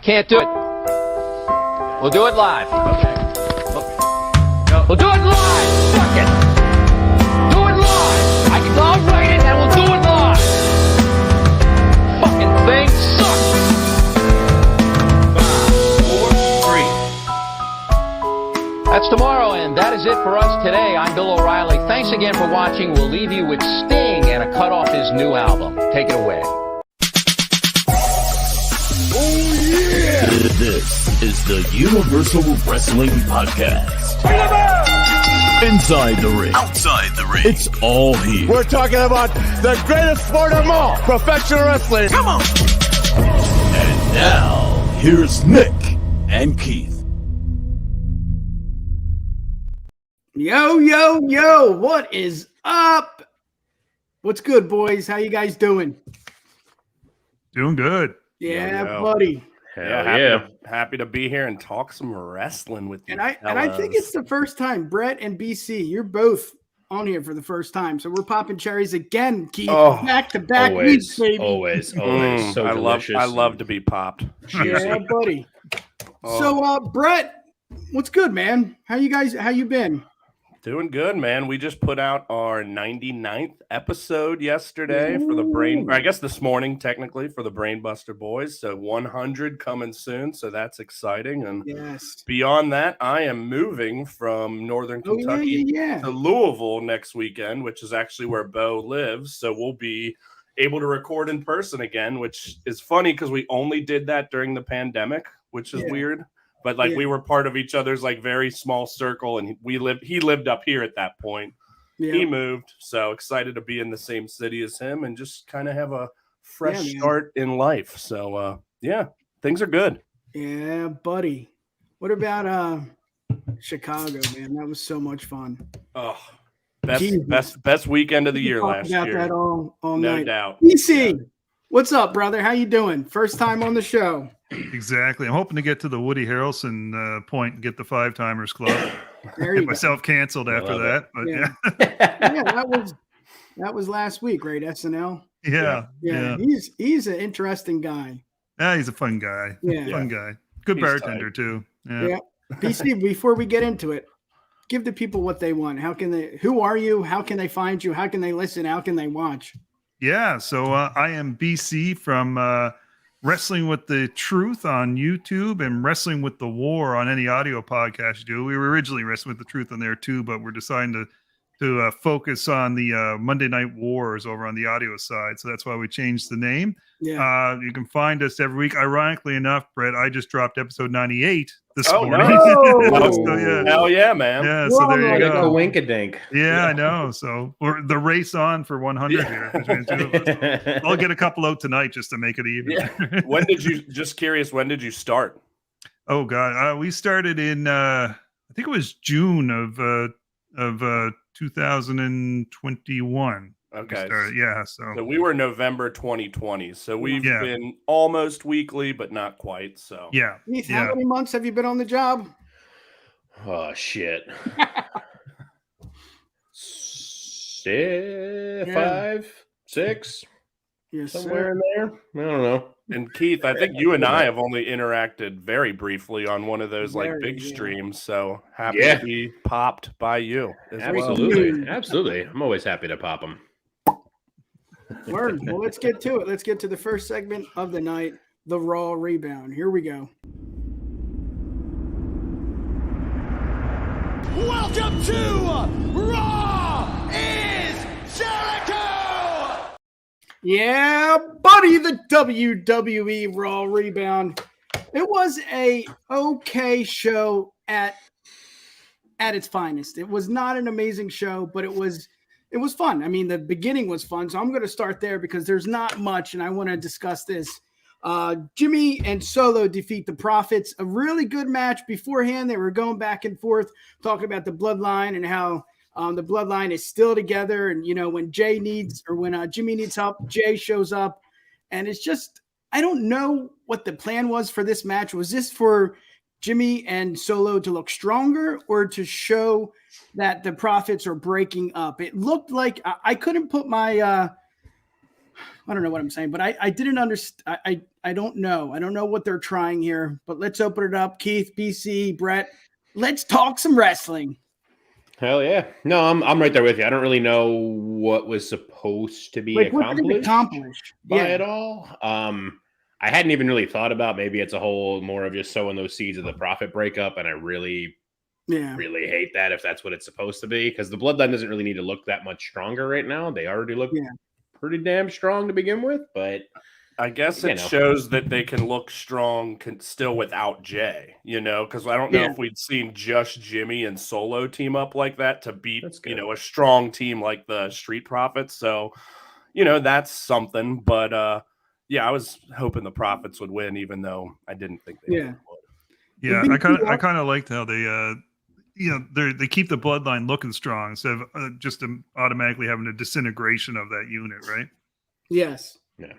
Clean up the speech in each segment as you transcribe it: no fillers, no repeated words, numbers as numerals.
Can't do it. We'll do it live. Okay. We'll do it live. Fuck it. Do it live. I'll write it and we'll do it live. Fucking thing sucks. 5, 4, 3. That's tomorrow, and that is it for us today. I'm Bill O'Reilly. Thanks again for watching. We'll leave you with Sting and a cut off his new album. Take it away. This is the Universal Wrestling Podcast. Inside the ring. Outside the ring. It's all here. We're talking about the greatest sport of all, professional wrestling. Come on. And now, here's Nick and Keith. Yo, yo, yo, what is up? What's good, boys? How you guys doing? Doing good. Yeah, buddy. Happy to be here and talk some wrestling with you. And I think it's the first time, Brett and BC, you're both on here for the first time. So we're popping cherries again, Keith. Back to back weeks, baby. Always. So delicious. I love to be popped. Yeah, buddy. So Brett, what's good, man? How you been? Doing good, man. We just put out our 99th episode yesterday for this morning, technically, for the Brainbuster Boys. So 100 coming soon. So that's exciting. And beyond that, I am moving from Northern Kentucky to Louisville next weekend, which is actually where Bo lives. So we'll be able to record in person again, which is funny because we only did that during the pandemic, which is weird. But we were part of each other's very small circle, and he lived up here at that point. Yeah. He moved, so excited to be in the same city as him and just kind of have a fresh start in life. So things are good. Yeah, buddy. What about Chicago, man? That was so much fun. Oh, best weekend of the year last year. That all night. No doubt. PC, what's up, brother? How you doing? First time on the show. Exactly. I'm hoping to get to the Woody Harrelson point and get the 5-Timers Club. Get myself canceled after that. But that was last week, right? SNL. Yeah. He's an interesting guy. Yeah, he's a fun guy. Yeah, fun guy. Good bartender too. Yeah. PC, before we get into it, give the people what they want. Who are you? How can they find you? How can they listen? How can they watch? Yeah. So I am BC from Wrestling with the Truth on YouTube and Wrestling with the War on any audio podcast you do. We were originally Wrestling with the Truth on there too, but we're deciding to focus on the Monday Night Wars over on the audio side. So that's why we changed the name. Yeah. You can find us every week. Ironically enough, Brett, I just dropped episode 98 this morning. No. Hell yeah, man. Yeah, so there you go. A wink-a-dink. Yeah, I know. So we're the race on for 100 here between the two of us. I'll get a couple out tonight just to make it even. Yeah. When did you start? Oh, God. We started in, I think it was June of 2021. Okay. So we were November 2020. So we've been almost weekly, but not quite. So Keith, how many months have you been on the job? Oh shit. 5, 6, somewhere in there. I don't know. And Keith, I think you and I have only interacted very briefly on one of those big streams. So happy to be popped by you. Absolutely. I'm always happy to pop them. Word. Well, let's get to it. Let's get to the first segment of the night, the Raw Rebound. Here we go. Welcome to Raw is Jericho! Yeah, buddy, the WWE Raw Rebound. It was a okay show at its finest. It was not an amazing show, but it was fun. I mean, the beginning was fun, so I'm going to start there because there's not much, and I want to discuss this. Jimmy and Solo defeat the Profits. A really good match beforehand. They were going back and forth, talking about the Bloodline and how the Bloodline is still together. And, when Jimmy needs help, Jay shows up. And it's just, I don't know what the plan was for this match. Was this for Jimmy and Solo to look stronger or to show that the Profits are breaking up? It looked like I couldn't put my I don't know what I'm saying, but I didn't understand. I don't know. I don't know what they're trying here, but let's open it up. Keith, BC, Brett, let's talk some wrestling. Hell yeah. No, I'm right there with you. I don't really know what was supposed to be accomplished by it all. I hadn't even really thought about maybe it's a whole more of just sowing those seeds of the Prophet breakup, and I really hate that if that's what it's supposed to be, because the Bloodline doesn't really need to look that much stronger right now. They already look pretty damn strong to begin with, but I guess it shows that they can look strong still without Jay, because I don't know if we'd seen just Jimmy and Solo team up like that to beat, a strong team like the Street Profits. So, that's something. But, I was hoping the Profits would win, even though I didn't think they would. Yeah, I kind of liked how they, they keep the Bloodline looking strong instead of just automatically having a disintegration of that unit, right? Yes. Yeah.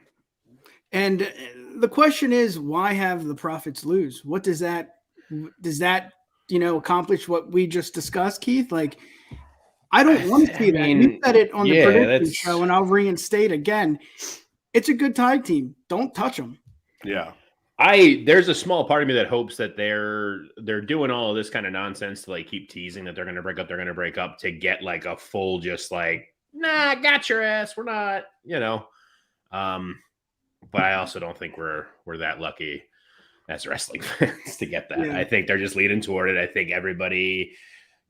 And the question is, why have the Profits lose? What does that accomplish what we just discussed, Keith? Like, I don't want to see that. You said it on the prediction show, and I'll reinstate again. It's a good tag team. Don't touch them. Yeah. There's a small part of me that hopes that they're doing all of this kind of nonsense to like keep teasing that they're going to break up to get like a full just like, nah, got your ass. We're not, but I also don't think we're that lucky as wrestling fans to get that. I think they're just leading toward it. I think everybody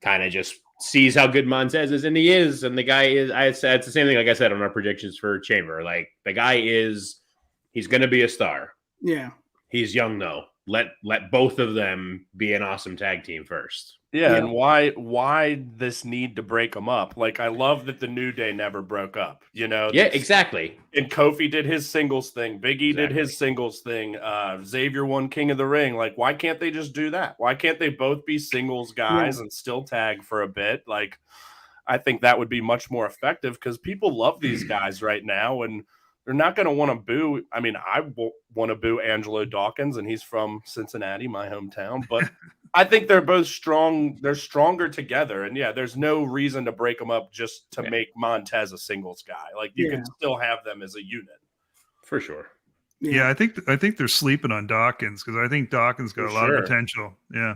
kind of just sees how good Montez is, and he is. And the guy is, it's the same thing like I said on our predictions for Chamber. Like, the guy he's going to be a star. Yeah. He's young, though. Let both of them be an awesome tag team first. Yeah, and why this need to break them up? Like, I love that the New Day never broke up, Yeah, exactly. And Kofi did his singles thing. Big E did his singles thing. Xavier won King of the Ring. Like, why can't they just do that? Why can't they both be singles guys and still tag for a bit? Like, I think that would be much more effective because people love these guys right now, and they're not going to want to boo. I mean, I want to boo Angelo Dawkins, and he's from Cincinnati, my hometown. But I think they're both strong. They're stronger together. And, there's no reason to break them up just to make Montez a singles guy. Like, you can still have them as a unit. For sure. Yeah, I think they're sleeping on Dawkins because I think Dawkins got a lot of potential. Yeah.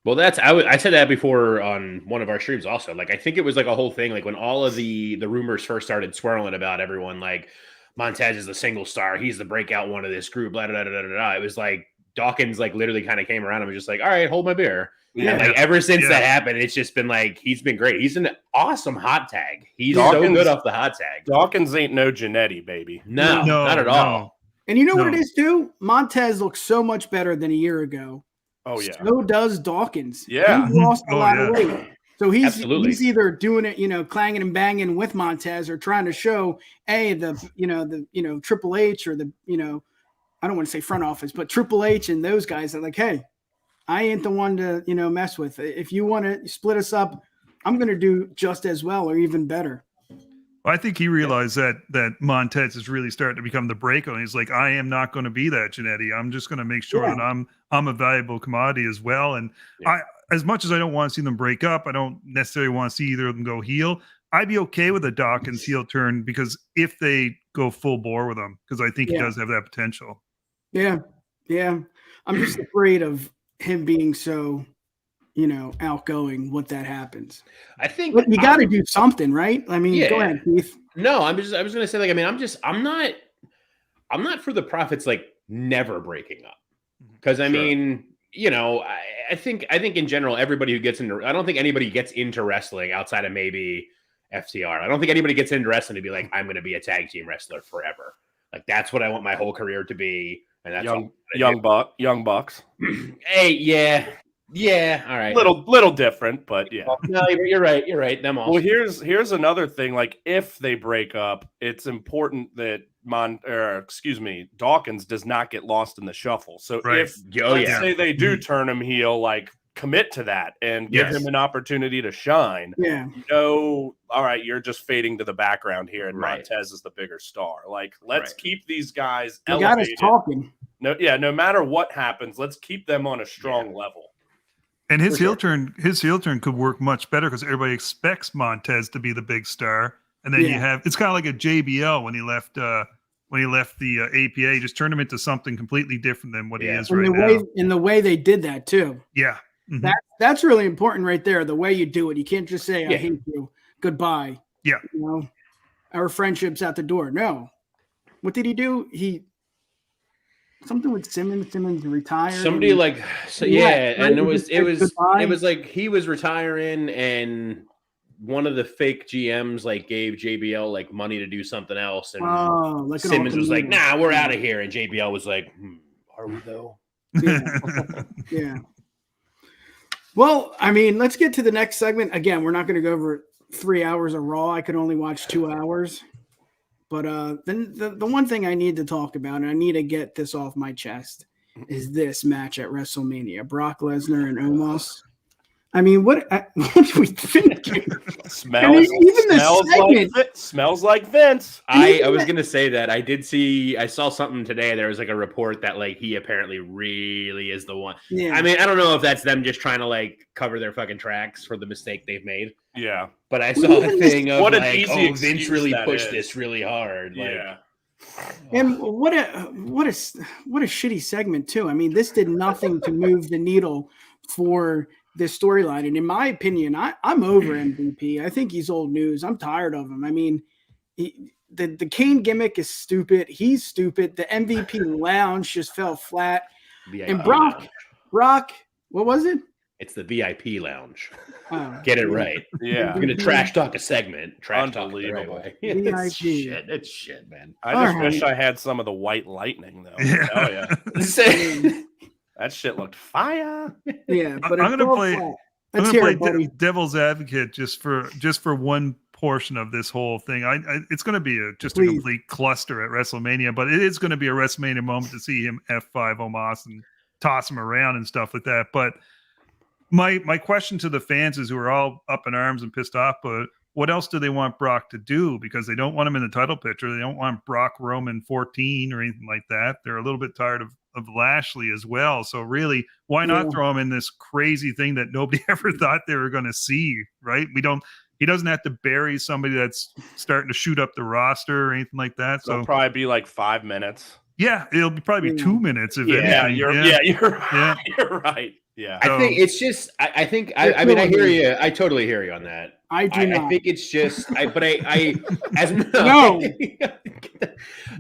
Well, I said that before on one of our streams also. Like, I think it was like a whole thing. Like, when all of the rumors first started swirling about everyone, like, Montez is the single star. He's the breakout one of this group. Blah, blah, blah, blah, blah. It was like Dawkins like literally kind of came around and was just like, all right, hold my beer. Yeah. And like ever since that happened, it's just been like, he's been great. He's an awesome hot tag. He's so good off the hot tag. Dawkins ain't no Jannetty, baby. No, not at all. And you know what it is too? Montez looks so much better than a year ago. Oh yeah. So does Dawkins. Yeah. He's lost a lot of weight. So he's either doing it, clanging and banging with Montez or trying to show the Triple H or the, I don't want to say front office, but Triple H and those guys are like, hey, I ain't the one to, mess with. If you want to split us up, I'm going to do just as well or even better. I think he realized that Montez is really starting to become the breakout. He's like, I am not going to be that Jannetty. I'm just going to make sure that I'm a valuable commodity as well. And as much as I don't want to see them break up, I don't necessarily want to see either of them go heel. I'd be okay with a Dawkins heel turn because if they go full bore with him, because I think he does have that potential. Yeah. Yeah. I'm just afraid of him being so, outgoing, what that happens. I think but you got to do something, right? I mean, go ahead, Keith. No, I was going to say, like, I mean, I'm not for the Profits, like, never breaking up. Because I mean, I think in general, everybody who gets into, I don't think anybody gets into wrestling outside of maybe FTR. I don't think anybody gets into wrestling to be like, I'm going to be a tag team wrestler forever. Like, that's what I want my whole career to be. And that's young bucks. Hey, yeah. All right. Little different, but yeah. No, you're right. Them all. Well, here's another thing. Like, if they break up, it's important that Dawkins does not get lost in the shuffle. So if let's say they do turn him heel, like, commit to that and give him an opportunity to shine. Yeah. All right, you're just fading to the background here, and Montez is the bigger star. Like, let's keep these guys elevated. Got us talking. No matter what happens, let's keep them on a strong level. And his heel turn could work much better because everybody expects Montez to be the big star. And then you have, it's kind of like a JBL when he left the APA, just turned him into something completely different than what he is right now. In the way they did that too. Yeah. Mm-hmm. That's really important right there. The way you do it. You can't just say, I hate you. Goodbye. Yeah. You know, our friendship's out the door. No. What did he do? Something with Simmons retired. Somebody and it was like he was retiring and one of the fake GMs like gave JBL like money to do something else, and Simmons was like, "Nah, we're out of here," and JBL was like, "Are we though?" Yeah. Well, I mean, let's get to the next segment. Again, we're not going to go over 3 hours of Raw. I could only watch 2 hours. But then the one thing I need to talk about, and I need to get this off my chest, is this match at WrestleMania: Brock Lesnar and Omos. I mean, what do we think? Smells like Vince. I was gonna say that I saw something today. There was like a report that like he apparently really is the one. Yeah. I mean, I don't know if that's them just trying to like cover their fucking tracks for the mistake they've made. Yeah. But I saw a thing of what like, Vince really pushed this really hard. Like, yeah. And what a shitty segment too. I mean, this did nothing to move the needle for this storyline. And in my opinion, I'm over MVP. I think he's old news. I'm tired of him. I mean, the Kane gimmick is stupid. He's stupid. The MVP lounge just fell flat. VIP and Brock, what was it? It's the VIP lounge. Oh, Get it right. Yeah. I'm gonna trash talk a segment. Trash talk it the right Unbelievable. way. VIP. It's shit, man. I just wish I had some of the white lightning though. Yeah. Oh yeah. That shit looked fire. Yeah, but I'm gonna play devil's advocate just for one portion of this whole thing. It's going to be a complete cluster at WrestleMania, but it is going to be a WrestleMania moment to see him F5 Omos and toss him around and stuff like that. But my question to the fans is, who are all up in arms and pissed off, but what else do they want Brock to do? Because they don't want him in the title picture. They don't want Brock Roman 14 or anything like that. They're a little bit tired of Lashley as well. So really, why not throw him in this crazy thing that nobody ever thought they were going to see, right? He doesn't have to bury somebody that's starting to shoot up the roster or anything like that. So it'll probably be like 5 minutes. Yeah, it'll probably be 2 minutes if anything. You're right. You're right. Yeah. I think it's just I hear you. I totally hear you on that. I do not. I think it's just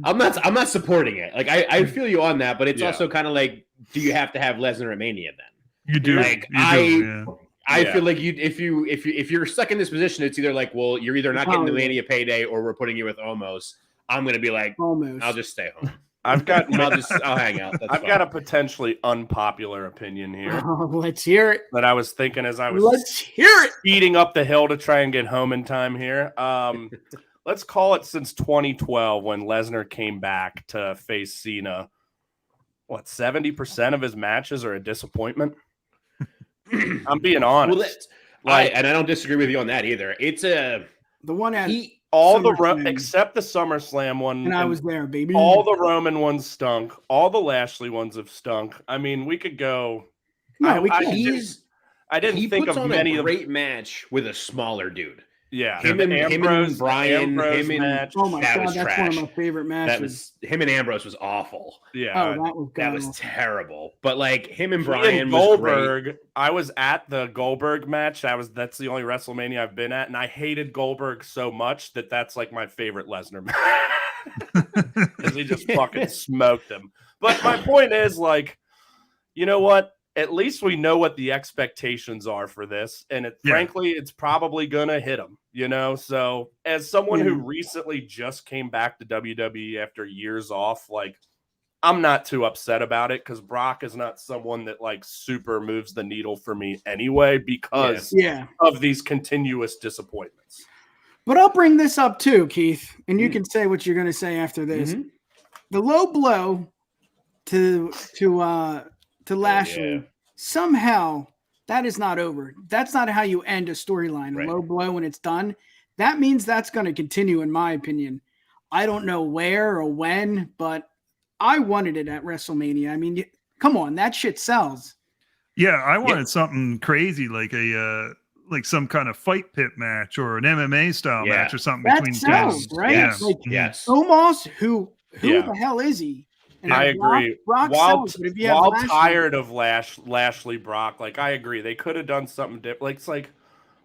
I'm not supporting it. Like I feel you on that, but it's also kind of like, do you have to have Lesnar at Mania then? You do. Like I feel like if you're stuck in this position, it's either like, well, you're either not getting the Mania payday or we're putting you with Omos. I'm gonna be like, I'll just stay home. I'll hang out. I've got a potentially unpopular opinion here. Oh, let's hear it. That I was thinking as I was speeding up the hill to try and get home in time here. Let's call it since 2012 when Lesnar came back to face Cena. 70% of his matches are a disappointment? I'm being honest. Well, I don't disagree with you on that either. It's the one at except the SummerSlam one, and I was there, baby. All the Roman ones stunk. All the Lashley ones have stunk. I mean, we could go. No, I didn't think of many. He puts on a great match with a smaller dude. Yeah, him and Brian. Match. Oh my god, that's trash. one of my favorite matches. Him and Ambrose was awful. Yeah, that was terrible. But like him and Brian was Goldberg. Great. I was at the Goldberg match. That's the only WrestleMania I've been at, and I hated Goldberg so much that's like my favorite Lesnar match because he just fucking smoked him. But my point is, like, you know what? At least we know what the expectations are for this. And frankly, it's probably going to hit them, you know? So as someone who recently just came back to WWE after years off, like, I'm not too upset about it because Brock is not someone that like super moves the needle for me anyway because of these continuous disappointments. But I'll bring this up too, Keith, and you can say what you're going to say after this. The low blow to Lashley, somehow that is not over. That's not how you end a storyline. A low blow when it's done. That means that's going to continue, in my opinion. I don't know where or when, but I wanted it at WrestleMania. I mean, come on, that shit sells. Yeah, I wanted something crazy like a like some kind of fight pit match or an MMA style Yeah. match or something That between sounds two. right. Yes. Like, Yes. Omos, who Yeah. the hell is he? And I then agree. Brock while sells, but if you have while Lashley- tired of Lashley Brock, like I agree, they could have done something different. Like it's like,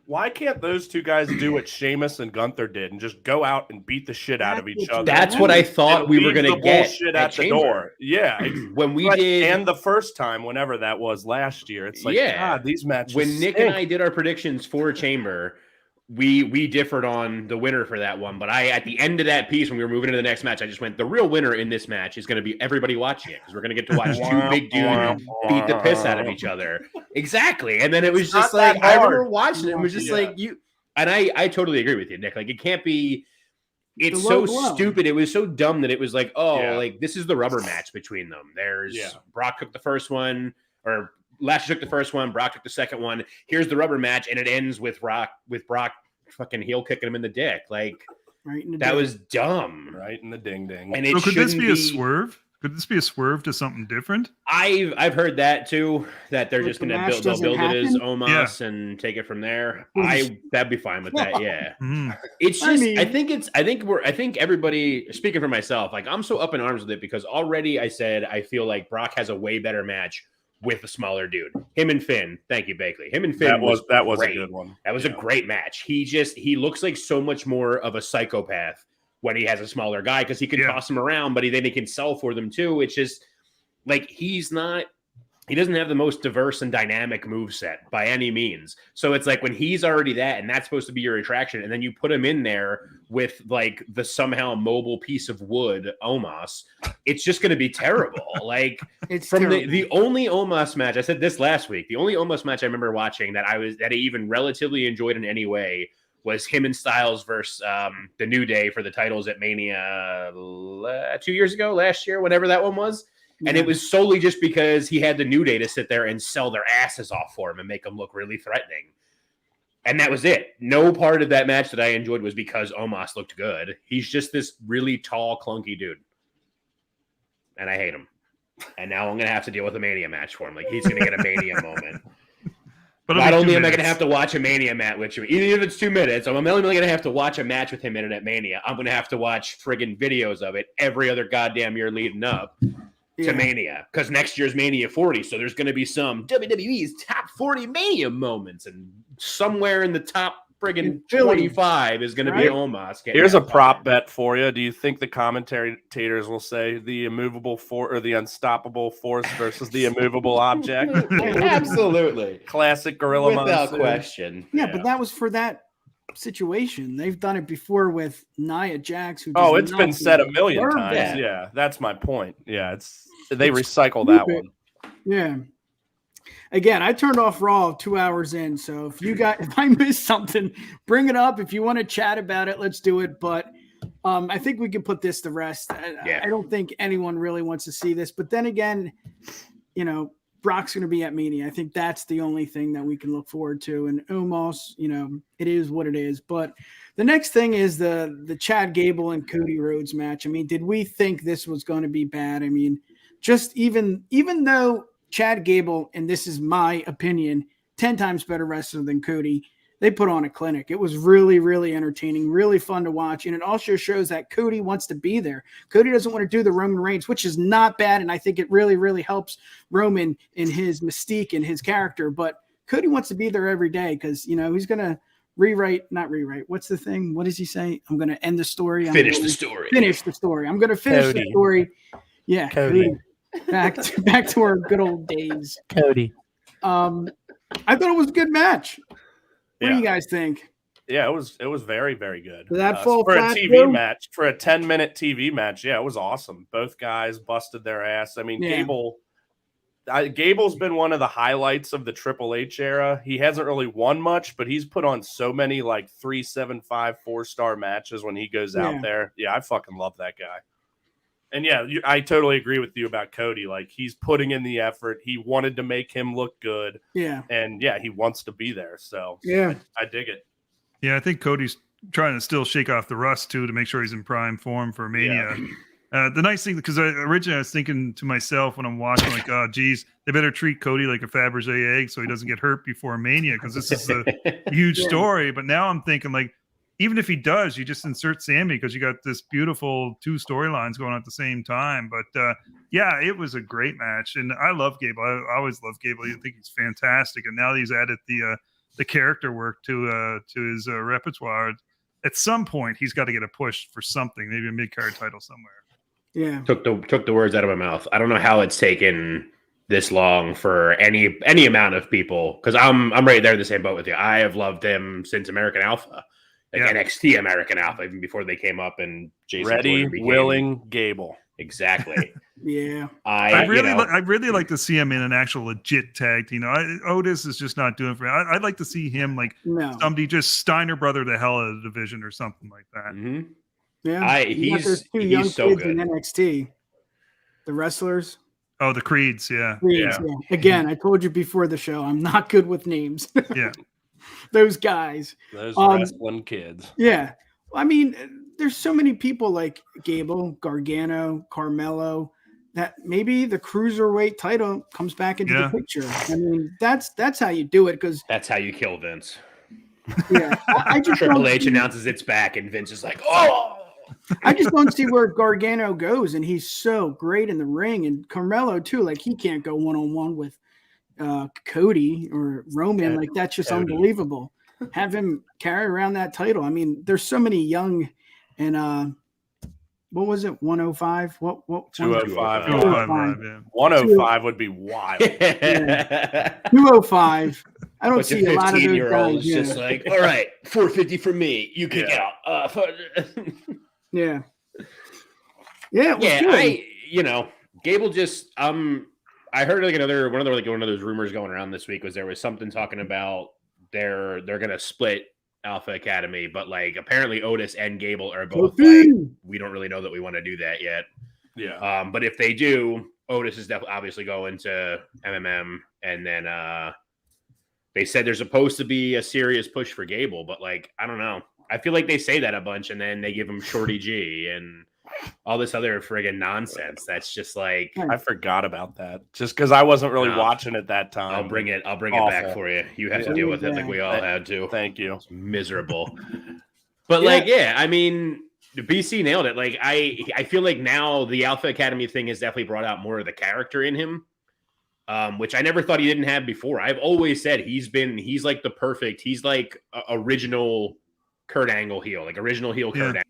why can't those two guys do what Sheamus and Gunther did and just go out and beat the shit out of each other? That's what I thought And we were leave going the to get bullshit at at the Chamber. door. Yeah, When we did, and the first time, whenever that was last year, it's like, God, these matches. When Nick and I did our predictions for Chamber, we differed on the winner for that one. But at the end of that piece, when we were moving to the next match, I just went, the real winner in this match is going to be everybody watching it because we're going to get to watch two big dudes beat the piss out of each other. Exactly. And then it was just like, I remember watching it and it was just like, you. And I totally agree with you, Nick. Like, it can't be. It's so stupid. It was so dumb that it was like, like this is the rubber match between them. There's Brock took the first one, or Lashley took the first one. Brock took the second one. Here's the rubber match, and it ends with Brock fucking heel kicking him in the dick. Like that was dumb. Right in the ding ding. And so could this be a swerve? Could this be a swerve to something different? I've heard that too. That they're just going to build it as Omos and take it from there. That'd be fine with that. Yeah. It's just I think everybody, speaking for myself, like I'm so up in arms with it because already I said I feel like Brock has a way better match with a smaller dude. Him and Finn. Thank you, Bayley. Him and Finn. That was a good one. That was a great match. He looks like so much more of a psychopath when he has a smaller guy because he can toss him around, but then he can sell for them too. It's just like he doesn't have the most diverse and dynamic moveset by any means. So it's like when he's already that, and that's supposed to be your attraction, and then you put him in there with like the somehow mobile piece of wood Omos, it's just going to be terrible. Like it's from the only Omos match, I said this last week, the only Omos match I remember watching that I even relatively enjoyed in any way was him and Styles versus the New Day for the titles at Mania 2 years ago, last year, whenever that one was. And it was solely just because he had the New Day to sit there and sell their asses off for him and make them look really threatening. And that was it. No part of that match that I enjoyed was because Omos looked good. He's just this really tall, clunky dude. And I hate him. And now I'm going to have to deal with a Mania match for him. Like, he's going to get a Mania moment. But not only am I going to have to watch a Mania match with him, even if it's 2 minutes, I'm only going to have to watch a match with him in it at Mania. I'm going to have to watch friggin' videos of it every other goddamn year leading up to Mania, because next year's Mania 40, so there's going to be some WWE's top 40 Mania moments, and somewhere in the top friggin' 25 is going to be Omos. Here's a prop bet for you. Do you think the commentators will say the immovable force or the unstoppable force versus the immovable object? Absolutely. Classic Gorilla without Monsoon. question. Yeah, but that was for that situation. They've done it before with Nia Jax. It's been said a million times. Yeah, that's my point. Yeah, they recycle that one. Yeah. Again, I turned off Raw 2 hours in, so if I missed something, bring it up. If you want to chat about it, let's do it. But I think we can put this to rest. I don't think anyone really wants to see this. But then again, Brock's going to be at Mania. I think that's the only thing that we can look forward to. And Omos, it is what it is. But the next thing is the Chad Gable and Cody Rhodes match. I mean, did we think this was going to be bad? I mean, just even though Chad Gable, and this is my opinion, 10 times better wrestler than Cody, they put on a clinic. It was really, really entertaining, really fun to watch. And it also shows that Cody wants to be there. Cody doesn't want to do the Roman Reigns, which is not bad. And I think it really, really helps Roman in his mystique and his character. But Cody wants to be there every day because, he's going to not rewrite. What's the thing? What does he say? I'm going to end the story. Finish the story. I'm going to finish the story. Yeah. Cody. Back to our good old days. Cody. I thought it was a good match. What do you guys think? Yeah, it was very, very good. That full for a TV match, for a 10-minute TV match. Yeah, it was awesome. Both guys busted their ass. I mean, Gable's been one of the highlights of the Triple H era. He hasn't really won much, but he's put on so many like 3-7-5 4-star matches when he goes out there. Yeah, I fucking love that guy. And I totally agree with you about Cody. Like, he's putting in the effort. He wanted to make him look good. Yeah. And he wants to be there. So I dig it. Yeah, I think Cody's trying to still shake off the rust too to make sure he's in prime form for Mania. The nice thing, because originally I was thinking to myself when I'm watching, like, oh, geez, they better treat Cody like a Fabergé egg so he doesn't get hurt before Mania, because this is a huge story. But now I'm thinking, like, even if he does, you just insert Sammy because you got this beautiful 2 storylines going on at the same time. But yeah, it was a great match, and I love Gable. I always love Gable. I think he's fantastic, and now he's added the character work to his repertoire. At some point, he's got to get a push for something, maybe a mid-card title somewhere. Yeah, took the words out of my mouth. I don't know how it's taken this long for any amount of people, because I'm right there in the same boat with you. I have loved him since American Alpha. NXT American Alpha, even before they came up and Jason Ready, willing, Gable. Exactly. Yeah. I really like to see him in an actual legit tag team. Otis is just not doing it for me. I'd like to see him like somebody just Steiner brother the hell out of the division or something like that. Mm-hmm. Yeah. He's so good in NXT. The wrestlers. Oh, the Creeds, yeah. Again, I told you before the show, I'm not good with names. Yeah. Those guys. Those wrestling kids. Yeah. I mean, there's so many people like Gable, Gargano, Carmelo, that maybe the cruiserweight title comes back into the picture. I mean, that's how you do it, because that's how you kill Vince. Yeah. I just Triple H announces it's back, and Vince is like, oh. I just don't see where Gargano goes, and he's so great in the ring, and Carmelo too. Like, he can't go one-on-one with Cody or Roman. Like, that's just unbelievable. Have him carry around that title. I mean, there's so many young and what was it? 105? What 205. 205. Yeah. 105 would be wild. 205. I don't see a lot of those guys. Just like, all right, 450 for me. You kick out. Yeah. Yeah. Gable just I heard like one of those rumors going around this week was there was something talking about they're gonna split Alpha Academy, but like apparently Otis and Gable are both like, we don't really know that we want to do that yet. Yeah. But if they do, Otis is definitely obviously going to MMM, and then they said there's supposed to be a serious push for Gable, but like I don't know. I feel like they say that a bunch, and then they give him Shorty G and all this other friggin' nonsense. That's just like, I forgot about that just because I wasn't really watching at that time. I'll bring it back for you. You have to deal with it like we all had to. Thank you. It's miserable. But I mean, BC nailed it. Like I feel like now the Alpha Academy thing has definitely brought out more of the character in him, which I never thought he didn't have before. I've always said he's like the perfect. He's like original Kurt Angle heel, like original heel Kurt Angle.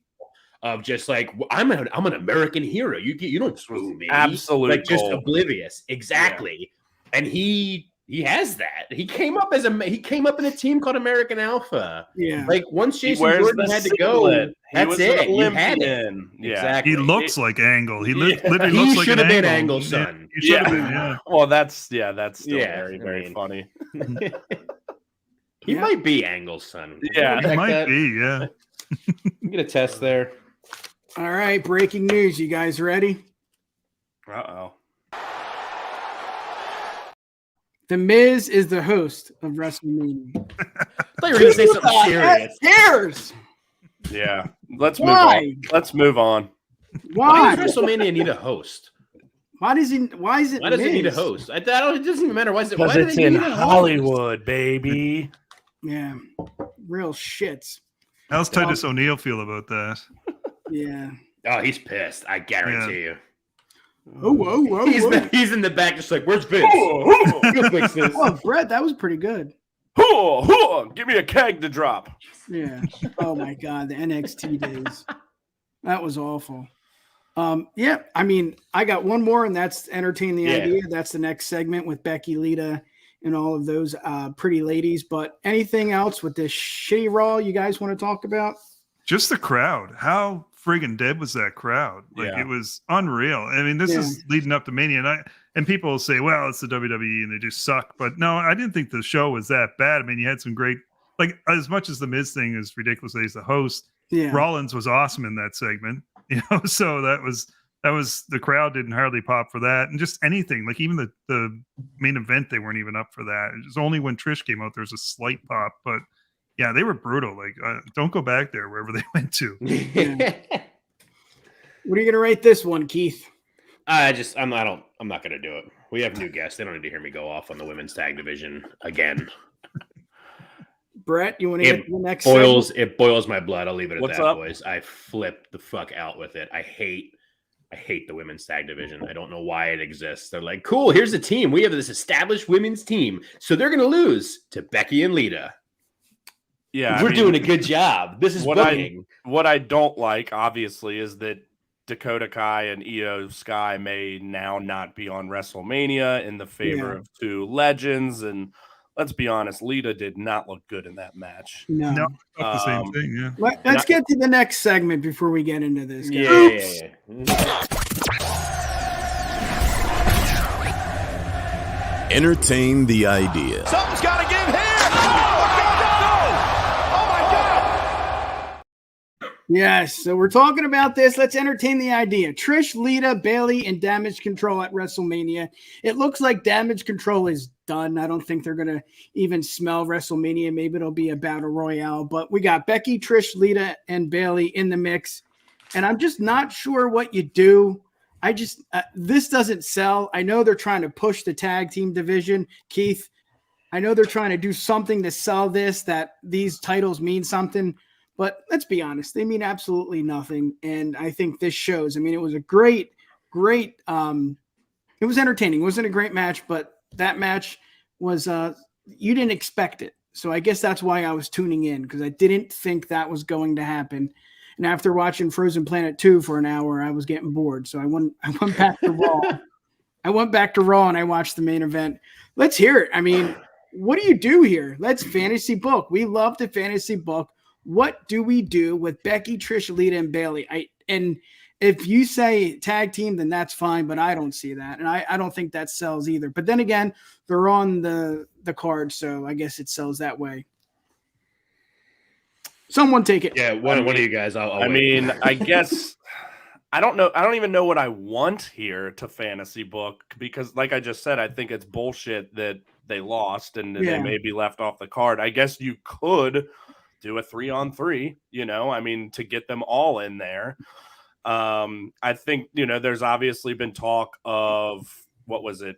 Of just like I'm an American hero. You don't screw me. Absolutely, like just oblivious. Exactly. Yeah. And he has that. He came up in a team called American Alpha. Yeah. Like once Jason Jordan had to go, that's it. You had it. Yeah. Exactly. He looks like Angle. He literally looks like should have been Angle. Angle's son. He should have been. Yeah. Well, that's still very, very funny. He might be Angle's son. Yeah, he might be. Yeah. I'm gonna test there. All right, breaking news. You guys ready? Uh-oh. The Miz is the host of WrestleMania. I thought you were going to say something serious. Cares? Yeah. Let's move on. Let's move on. Why does WrestleMania need a host? Why does it need a host? It doesn't even matter. Why because it's in Hollywood, baby. Yeah. Real shits. How's Titus O'Neil feel about that? Yeah. Oh, he's pissed. I guarantee you. Whoa. He's in the back just like, where's Vince? He'll fix this. Oh, Brett, that was pretty good. Give me a keg to drop. Yeah. Oh, my God. The NXT days. That was awful. Yeah. I mean, I got one more, and that's Entertain the Idea. That's the next segment with Becky, Lita, and all of those pretty ladies. But anything else with this shitty Raw you guys want to talk about? Just the crowd. How friggin' dead was that crowd? Like it was unreal. I mean, this is leading up to Mania, and people will say, "Well, it's the WWE and they just suck." But no, I didn't think the show was that bad. I mean, you had some great, like as much as the Miz thing is ridiculous that he's the host. Yeah. Rollins was awesome in that segment, So that was the crowd didn't hardly pop for that, and just anything like even the main event they weren't even up for that. It was only when Trish came out there was a slight pop, but. Yeah, they were brutal. Like, don't go back there wherever they went to. What are you going to rate this one, Keith? I'm not going to do it. We have new guests. They don't need to hear me go off on the women's tag division again. Brett, you want to get to the next It boils my blood. I'll leave it at What's that, up? boys. I flipped the fuck out with it. I hate the women's tag division. I don't know why it exists. They're like, cool, here's a team. We have this established women's team. So they're going to lose to Becky and Lita. Yeah, We're doing a good job. This is booking. What I don't like, obviously, is that Dakota Kai and Io Sky may now not be on WrestleMania in the favor of two legends. And let's be honest, Lita did not look good in that match. No. Not the same thing, yeah. Let's get to the next segment before we get into this. Guys. Yeah. Entertain the idea. Something's got to give here. Yes, so we're talking about this. Let's entertain the idea. Trish, Lita, Bayley, and Damage Control at WrestleMania. It looks like Damage Control is done. I don't think they're going to even smell WrestleMania. Maybe it'll be a battle royale. But we got Becky, Trish, Lita, and Bayley in the mix. And I'm just not sure what you do. This doesn't sell. I know they're trying to push the tag team division. Keith, I know they're trying to do something to sell this, that these titles mean something. But let's be honest, they mean absolutely nothing. And I think this shows. I mean, it was a great, it was entertaining. It wasn't a great match, but that match was, you didn't expect it. So I guess that's why I was tuning in, because I didn't think that was going to happen. And after watching Frozen Planet 2 for an hour, I was getting bored. So I went back to Raw. I went back to Raw and I watched the main event. Let's hear it. I mean, what do you do here? Let's fantasy book. We love to fantasy book. What do we do with Becky, Trish, Lita, and Bayley? And if you say tag team, then that's fine, but I don't see that. And I don't think that sells either. But then again, they're on the card, so I guess it sells that way. Someone take it. Yeah, one of you guys. I'll I wait. mean, I guess I don't know. I don't even know what I want here to fantasy book, because like I just said, I think it's bullshit that they lost and they may be left off the card. I guess you could do a 3-on-3, I mean, to get them all in there. I think, there's obviously been talk of, what was it?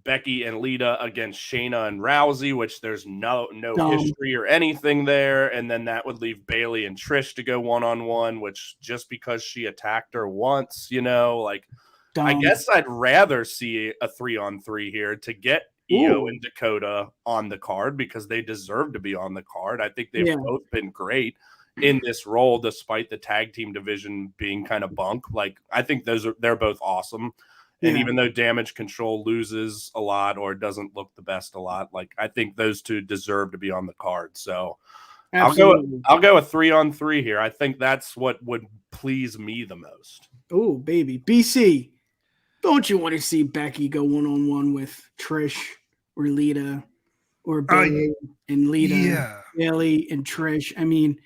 Becky and Lita against Shayna and Rousey, which there's no history or anything there. And then that would leave Bayley and Trish to go 1-on-1, which just because she attacked her once, I guess I'd rather see a 3-on-3 here to get Io and Dakota on the card, because they deserve to be on the card. I think they've both been great in this role, despite the tag team division being kind of bunk. I think they're both awesome. And even though Damage Control loses a lot or doesn't look the best a lot, I think those two deserve to be on the card. So I'll go a 3-on-3 here. I think that's what would please me the most. Oh, baby. BC, don't you want to see Becky go 1-on-1 with Trish or Lita, or Bayley and Lita, Bayley and Trish? I mean,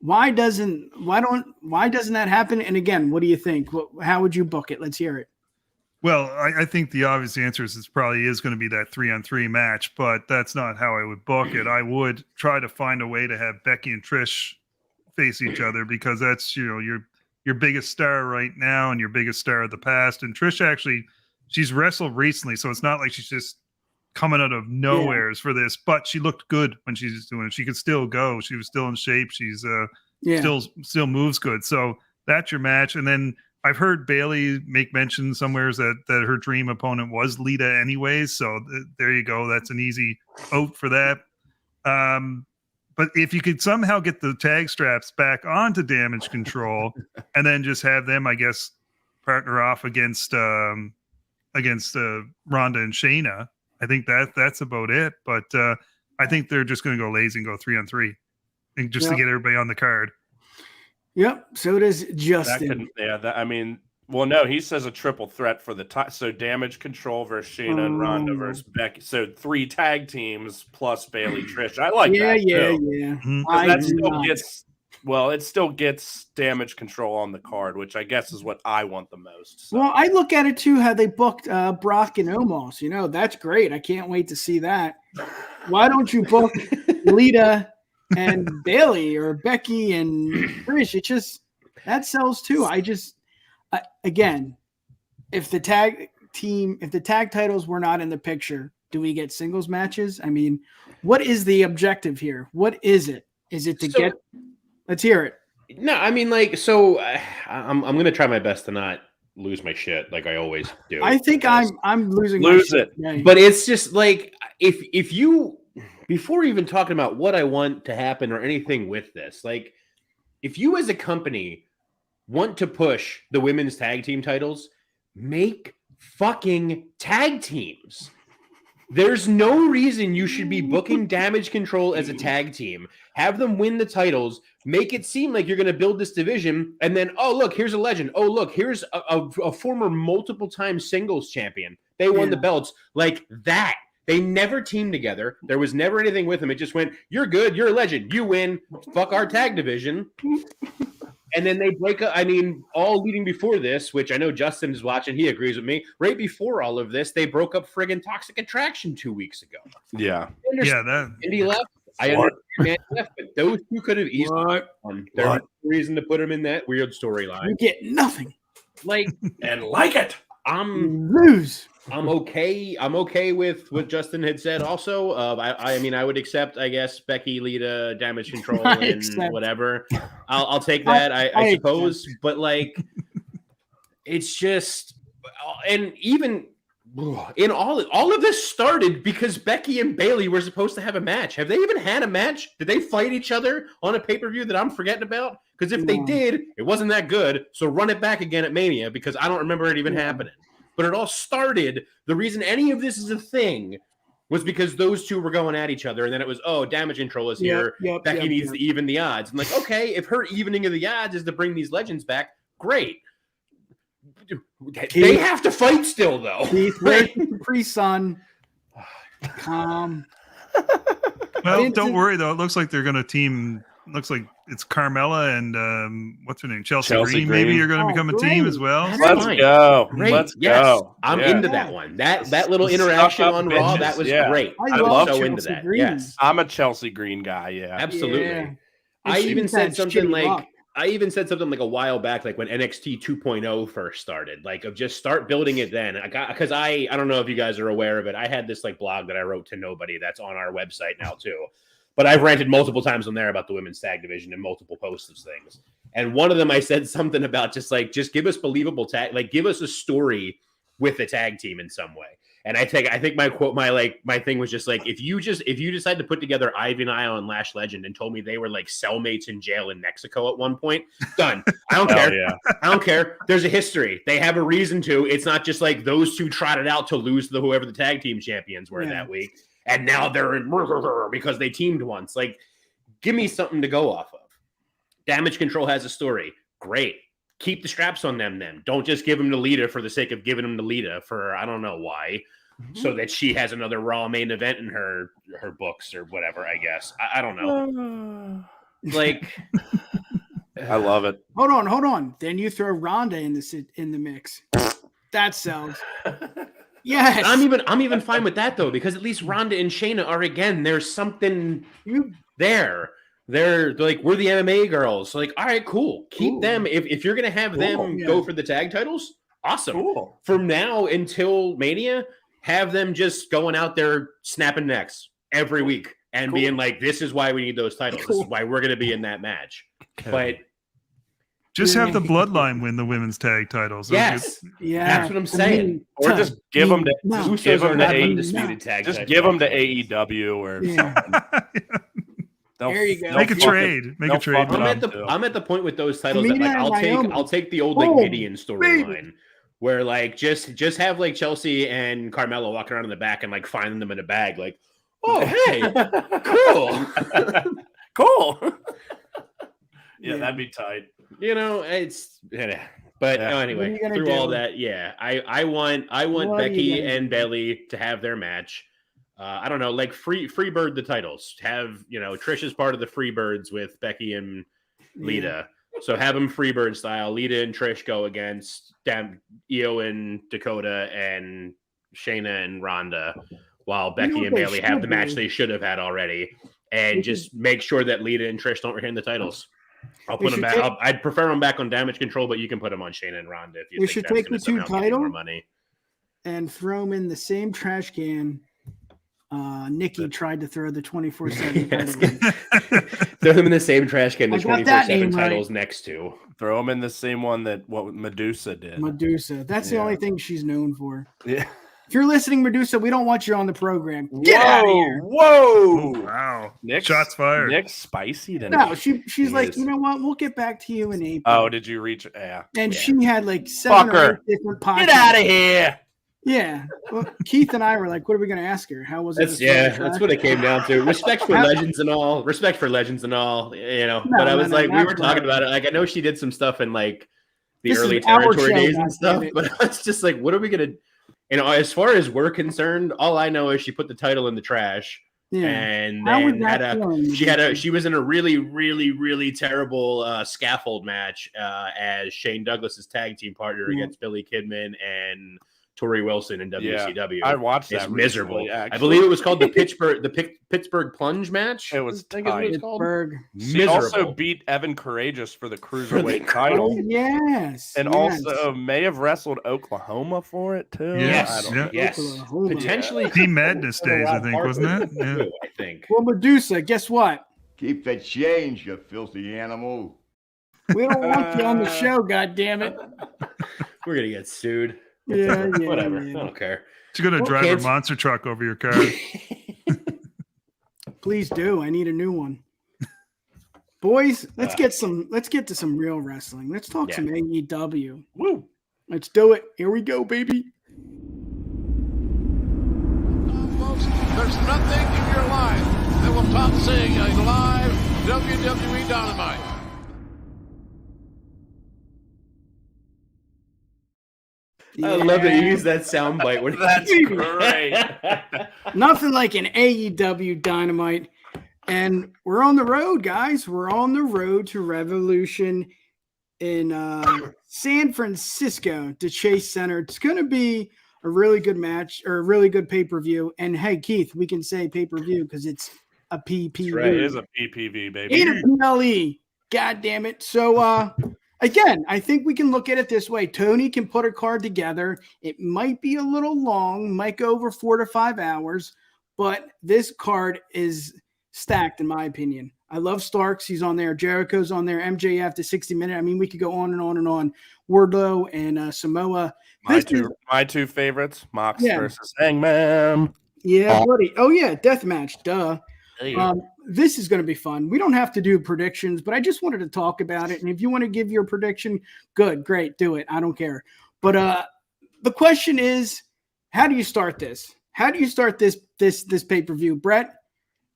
why doesn't that happen? And again, what do you think? How would you book it? Let's hear it. Well, I think the obvious answer is it probably is going to be that 3-on-3 match, but that's not how I would book it. I would try to find a way to have Becky and Trish face each other, because that's, your biggest star right now and your biggest star of the past. And Trish she's wrestled recently, so it's not like she's just coming out of nowheres for this, but she looked good when she's doing it. She could still go. She was still in shape. She's still moves good. So that's your match. And then I've heard Bayley make mention somewhere that her dream opponent was Lita anyways. So there you go. That's an easy out for that. But if you could somehow get the tag straps back onto Damage Control and then just have them, I guess, partner off against Ronda and Shayna, I think that's about it. But I think they're just going to go lazy and go 3-on-3 and just to get everybody on the card. Yep. So does Justin. Well, no, he says a triple threat for the so Damage Control versus Shayna and Ronda versus Becky. So 3 tag teams plus Bayley, Trish. I like that. Yeah. Mm-hmm. It still gets Damage Control on the card, which I guess is what I want the most. So. Well, I look at it too, how they booked Brock and Omos. That's great. I can't wait to see that. Why don't you book Lita and Bayley or Becky and Trish? That sells too. Again, if the tag titles were not in the picture, do we get singles matches? I mean, what is the objective here? What is it? Is it to get? Let's hear it. No, I mean, like, so I'm gonna try my best to not lose my shit like I always do. I think I'm losing lose my it. shit. But it's just like if you, before even talking about what I want to happen or anything with this, like if you as a company want to push the women's tag team titles, make fucking tag teams. There's no reason you should be booking Damage Control as a tag team. Have them win the titles. Make it seem like you're going to build this division. And then, oh, look, here's a legend. Oh, look, here's a former multiple-time singles champion. They won the belts. Like that. They never teamed together. There was never anything with them. It just went, you're good. You're a legend. You win. Fuck our tag division. And then they break up. I mean, all leading before this, which I know Justin is watching, he agrees with me. Right before all of this, they broke up friggin' Toxic Attraction 2 weeks ago. Yeah. Indy left. I understand Man left, but those two could have easily won. There was no reason to put them in that weird storyline. You get nothing. Like, and like it. I'm okay with what Justin had said. Also, I mean, I would accept, I guess, Becky, Lita, Damage Control, and whatever. I'll take that, I suppose. But like, it's just, and even in all of this started because Becky and Bayley were supposed to have a match. Have they even had a match? Did they fight each other on a pay-per-view that I'm forgetting about? Because if they did, it wasn't that good. So run it back again at Mania because I don't remember it even happening. But it all started, the reason any of this is a thing was because those two were going at each other. And then it was, oh, Damage Control is here. Becky needs to even the odds. I'm like, okay, if her evening of the odds is to bring these legends back, great. They have to fight still, though. Pre-Sun. Well, don't worry, though. It looks like they're going to team. Looks like it's Carmella and what's her name? Chelsea Green. Maybe you're going to become a team as well. Let's go. Great. Let's go. I'm into that one. That little interaction on Raw, that was great. I love so into that. Green. Yes. I'm a Chelsea Green guy. Yeah. Absolutely. Yeah. I even said something like a while back, like when NXT 2.0 first started, like of just start building it then. Because I don't know if you guys are aware of it. I had this like blog that I wrote to nobody that's on our website now too. But I've ranted multiple times on there about the women's tag division and multiple posts of things. And one of them, I said something about just give us believable tag, like give us a story with a tag team in some way. And I think my quote, my thing was just like, if you decide to put together Ivy and Io and Lash Legend and told me they were like cellmates in jail in Mexico at one point, done. I don't care. Yeah. I don't care. There's a history. They have a reason to. It's not just like those two trotted out to lose to whoever the tag team champions were that week. And now they're in because they teamed once. Like, give me something to go off of. Damage Control has a story. Great. Keep the straps on them then. Don't just give them to Lita for the sake of giving them to Lita for I don't know why. So that she has another Raw main event in her books or whatever, I guess. I don't know. Like, I love it. Hold on. Then you throw Ronda in the mix. That sells. Yes. I'm even fine with that though, because at least Ronda and Shayna are there's something there. They're like, we're the MMA girls. So like, all right, cool. Keep them. If you're gonna have them go for the tag titles, awesome. Cool. From now until Mania, have them just going out there snapping necks every week and being like, this is why we need those titles. This is why we're gonna be in that match. But just have the Bloodline win the women's tag titles. Yes, that's what I'm saying. Or just give them to undisputed tag. Just give them to AEW or something. There you go. Make a trade. I'm at the point with those titles that like I'll take the old like Midian storyline where like just have like Chelsea and Carmella walking around in the back and like finding them in a bag like, oh hey, cool. Cool. Yeah, that'd be tight. You know, it's but anyway, through all that, I want Becky and Bayley to have their match. I don't know, like Freebird the titles. Have, Trish is part of the Freebirds with Becky and Lita. So have them Freebird style. Lita and Trish go against Io and Dakota and Shayna and Ronda, while Becky and Bayley have the match they should have had already. And just make sure that Lita and Trish don't retain the titles. I'll put him back. I'd prefer him back on Damage Control, but you can put him on Shayna and Ronda if you think should that's take going the to two somehow give you more title money. and throw them in the same trash can. Nikki tried to throw the 24/7 title. Throw them in the same trash can the I got that 24/7 name titles right. next to. Throw them in the same one that what Medusa did. Medusa. That's the only thing she's known for. Yeah. If you're listening, Medusa, we don't want you on the program. Get out of here. Whoa! Wow. Nick's, Shots fired. Nick's spicy tonight. No, she's like, you know what? We'll get back to you in April. Oh, did you reach? Yeah. And she had like 7 or 8 different podcasts. Get out of here. Yeah. Well, Keith and I were like, what are we going to ask her? How was it? That's what it came down to. Respect for legends and all. You know. But I was like, we were talking about it. Like, I know she did some stuff in like the early territory days and stuff, but I was just like, what are we going to, as far as we're concerned, all I know is she put the title in the trash. Yeah. And then she was in a really, really, really terrible scaffold match as Shane Douglas's tag team partner against Billy Kidman and Tori Wilson in WCW. I watched that. It's miserable. Recently, I believe it was called the Pittsburgh Plunge match. It was Pittsburgh. She also beat Evan Courageous for the cruiserweight title. Oh, yes. And also may have wrestled Oklahoma for it too. Yes. Potentially Team Madness days, I think, wasn't it? Yeah. I think. Well, Medusa, guess what? Keep the change, you filthy animal. We don't want you on the show, goddammit. We're gonna get sued. Yeah, whatever. Yeah. I don't care. She's gonna drive a monster truck over your car. Please do. I need a new one. Boys, let's get to some real wrestling. Let's talk some AEW. Woo! Let's do it. Here we go, baby. Folks, there's nothing in your life that will top seeing a live WWE Dynamite. I love that you use that soundbite. That's great. Nothing like an AEW Dynamite. And we're on the road, guys. We're on the road to Revolution in San Francisco to Chase Center. It's going to be a really good match or a really good pay-per-view. And hey, Keith, we can say pay-per-view because it's a PPV. Right, it is a PPV, baby. And a PLE. God damn it. So, again, I think we can look at it this way. Tony can put a card together. It might be a little long, might go over 4 to 5 hours, but this card is stacked, in my opinion. I love Starks. He's on there. Jericho's on there. MJF to 60 Minute. I mean, we could go on and on and on. Wardlow and Samoa. My two favorites, Mox versus Hangman. Yeah, buddy. Oh, yeah, death match. Duh. This is going to be fun. We don't have to do predictions, but I just wanted to talk about it. And if you want to give your prediction, good, great, do it. I don't care. But the question is, how do you start this? How do you start this pay-per-view? Brett,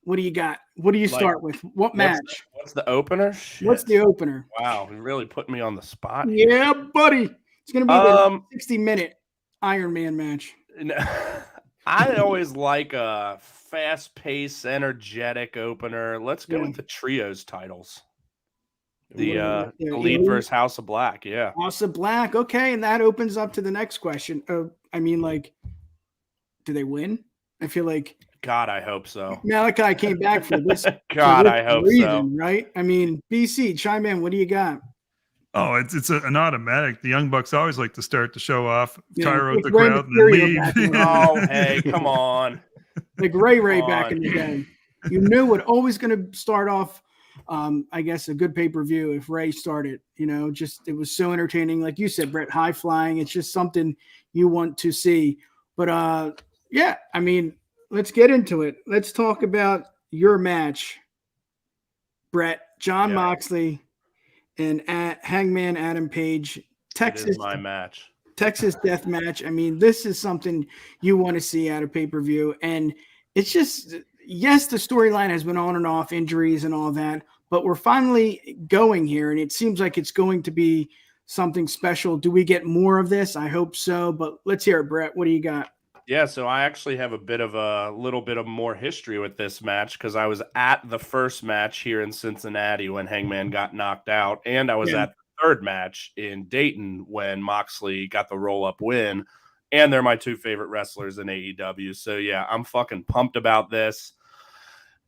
what do you got? What do you start with? What match? What's the opener? Shit. What's the opener? Wow, you really put me on the spot. Yeah, buddy. It's going to be the 60-minute Iron Man match. I always like a fast-paced, energetic opener. Let's go with the trios titles. The Elite versus House of Black, House of Black, okay, and that opens up to the next question. I mean, like, do they win? I feel like God, I hope so. Malachi came back for this. God, I hope so. Right? I mean, BC, chime in. What do you got? Oh, it's an automatic. The Young Bucks always like to start the show off, tire out the crowd, and then leave. Oh, hey, come on. Like Ray back in the day. You knew it always going to start off, I guess, a good pay-per-view if Ray started. It was so entertaining. Like you said, Brett, high flying. It's just something you want to see. But, yeah, I mean, let's get into it. Let's talk about your match, Brett. Jon Moxley and Hangman Adam Page, Texas. It is my match. Texas death match. I mean, this is something you want to see out of pay-per-view. And it's just, yes, the storyline has been on and off, injuries and all that, but we're finally going here. And it seems like it's going to be something special. Do we get more of this? I hope so. But let's hear it, Brett. What do you got? Yeah, so I actually have a little bit of more history with this match because I was at the first match here in Cincinnati when Hangman got knocked out, and I was at the third match in Dayton when Moxley got the roll-up win, and they're my two favorite wrestlers in AEW. So, yeah, I'm fucking pumped about this.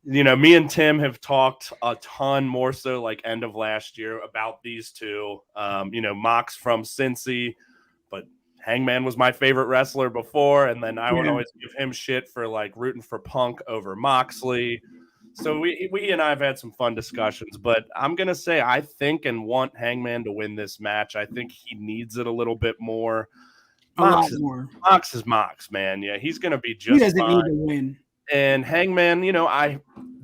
me and Tim have talked a ton more so like end of last year about these two. Mox from Cincy, but Hangman was my favorite wrestler before, and then I would always give him shit for like rooting for Punk over Moxley. So we and I have had some fun discussions, but I'm gonna say I think and want Hangman to win this match. I think he needs it a little bit more. Mox is Mox, man. Yeah, he's gonna be just. He doesn't fine. need to win. And Hangman, I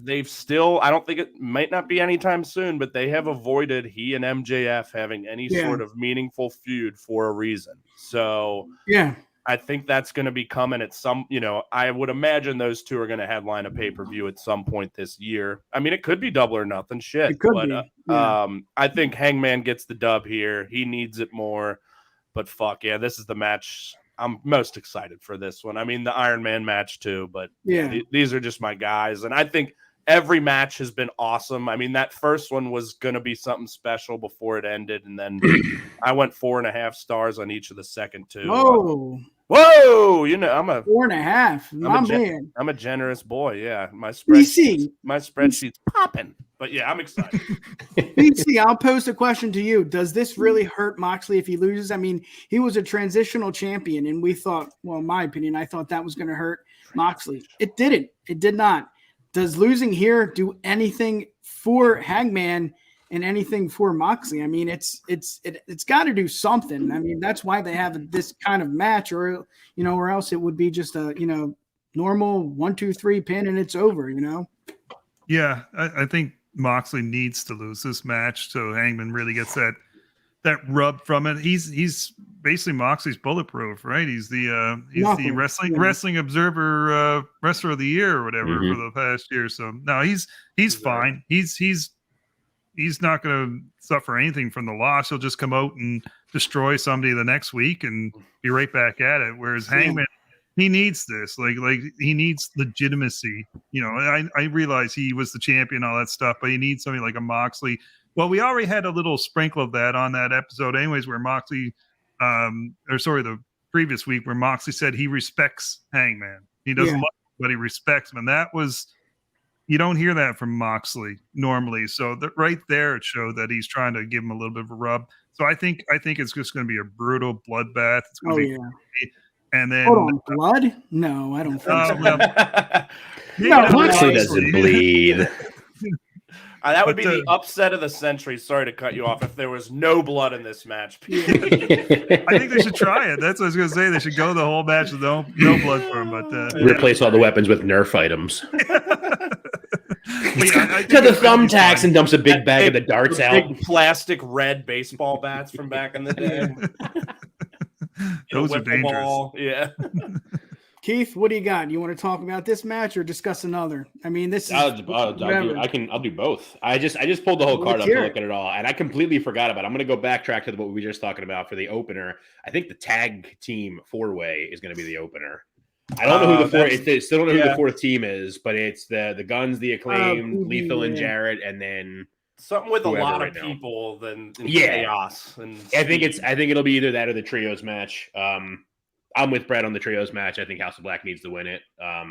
don't think it might not be anytime soon, but they have avoided he and MJF having any sort of meaningful feud for a reason. So yeah, I think that's going to be coming at some, I would imagine those two are going to headline a pay-per-view at some point this year. I mean, it could be Double or Nothing shit, but I think Hangman gets the dub here. He needs it more, but fuck yeah, this is the match. I'm most excited for this one. I mean, the Iron Man match too, but these are just my guys. And I think every match has been awesome. I mean, that first one was going to be something special before it ended. And then I went 4.5 stars on each of the second two. Whoa. I'm a 4.5. I'm a generous boy. Yeah. My spreadsheet's popping. But yeah, I'm excited. BC, I'll pose a question to you. Does this really hurt Moxley if he loses? I mean, he was a transitional champion, and we thought, well, in my opinion, I thought that was going to hurt Moxley. It didn't. It did not. Does losing here do anything for Hangman and anything for Moxley? I mean, it's got to do something. I mean, that's why they have this kind of match, or or else it would be just a normal 1-2-3 pin and it's over. Yeah, I think Moxley needs to lose this match so Hangman really gets that rub from it. He's basically Moxley's bulletproof, right? He's the wrestling observer wrestler of the year or whatever for the past year. So no, he's fine. He's not going to suffer anything from the loss. He'll just come out and destroy somebody the next week and be right back at it. Whereas Hangman, he needs this, like he needs legitimacy. I realize he was the champion, all that stuff, but he needs somebody like a Moxley. Well, we already had a little sprinkle of that on that episode, anyways, where Moxley, the previous week where Moxley said he respects Hangman. He doesn't love him, but he respects him, and that was. You don't hear that from Moxley normally, so right there it showed that he's trying to give him a little bit of a rub. So I think it's just going to be a brutal bloodbath. It's going to be. And then hold on, blood? No, I don't think so. Moxley doesn't bleed. That would be the upset of the century. Sorry to cut you off. If there was no blood in this match, I think they should try it. That's what I was going to say. They should go the whole match with no blood for him. But replace all the weapons with Nerf items. To the thumbtacks and dumps a big bag of the darts out. Big plastic red baseball bats from back in the day. Those are dangerous. Yeah. Keith, what do you got? You want to talk about this match or discuss another? I mean, this is I'll do both. I just pulled the whole card up to look at it all, and I completely forgot about it. I'm going to go backtrack to what we were just talking about for the opener. I think the tag team 4-way is going to be the opener. I don't know who still don't know who the fourth team is, but it's the Guns, the Acclaimed, Lethal and Jarrett, and then something with a lot of people than chaos. And I think it'll be either that or the trios match. I'm with Brett on the trios match. I think House of Black needs to win it. I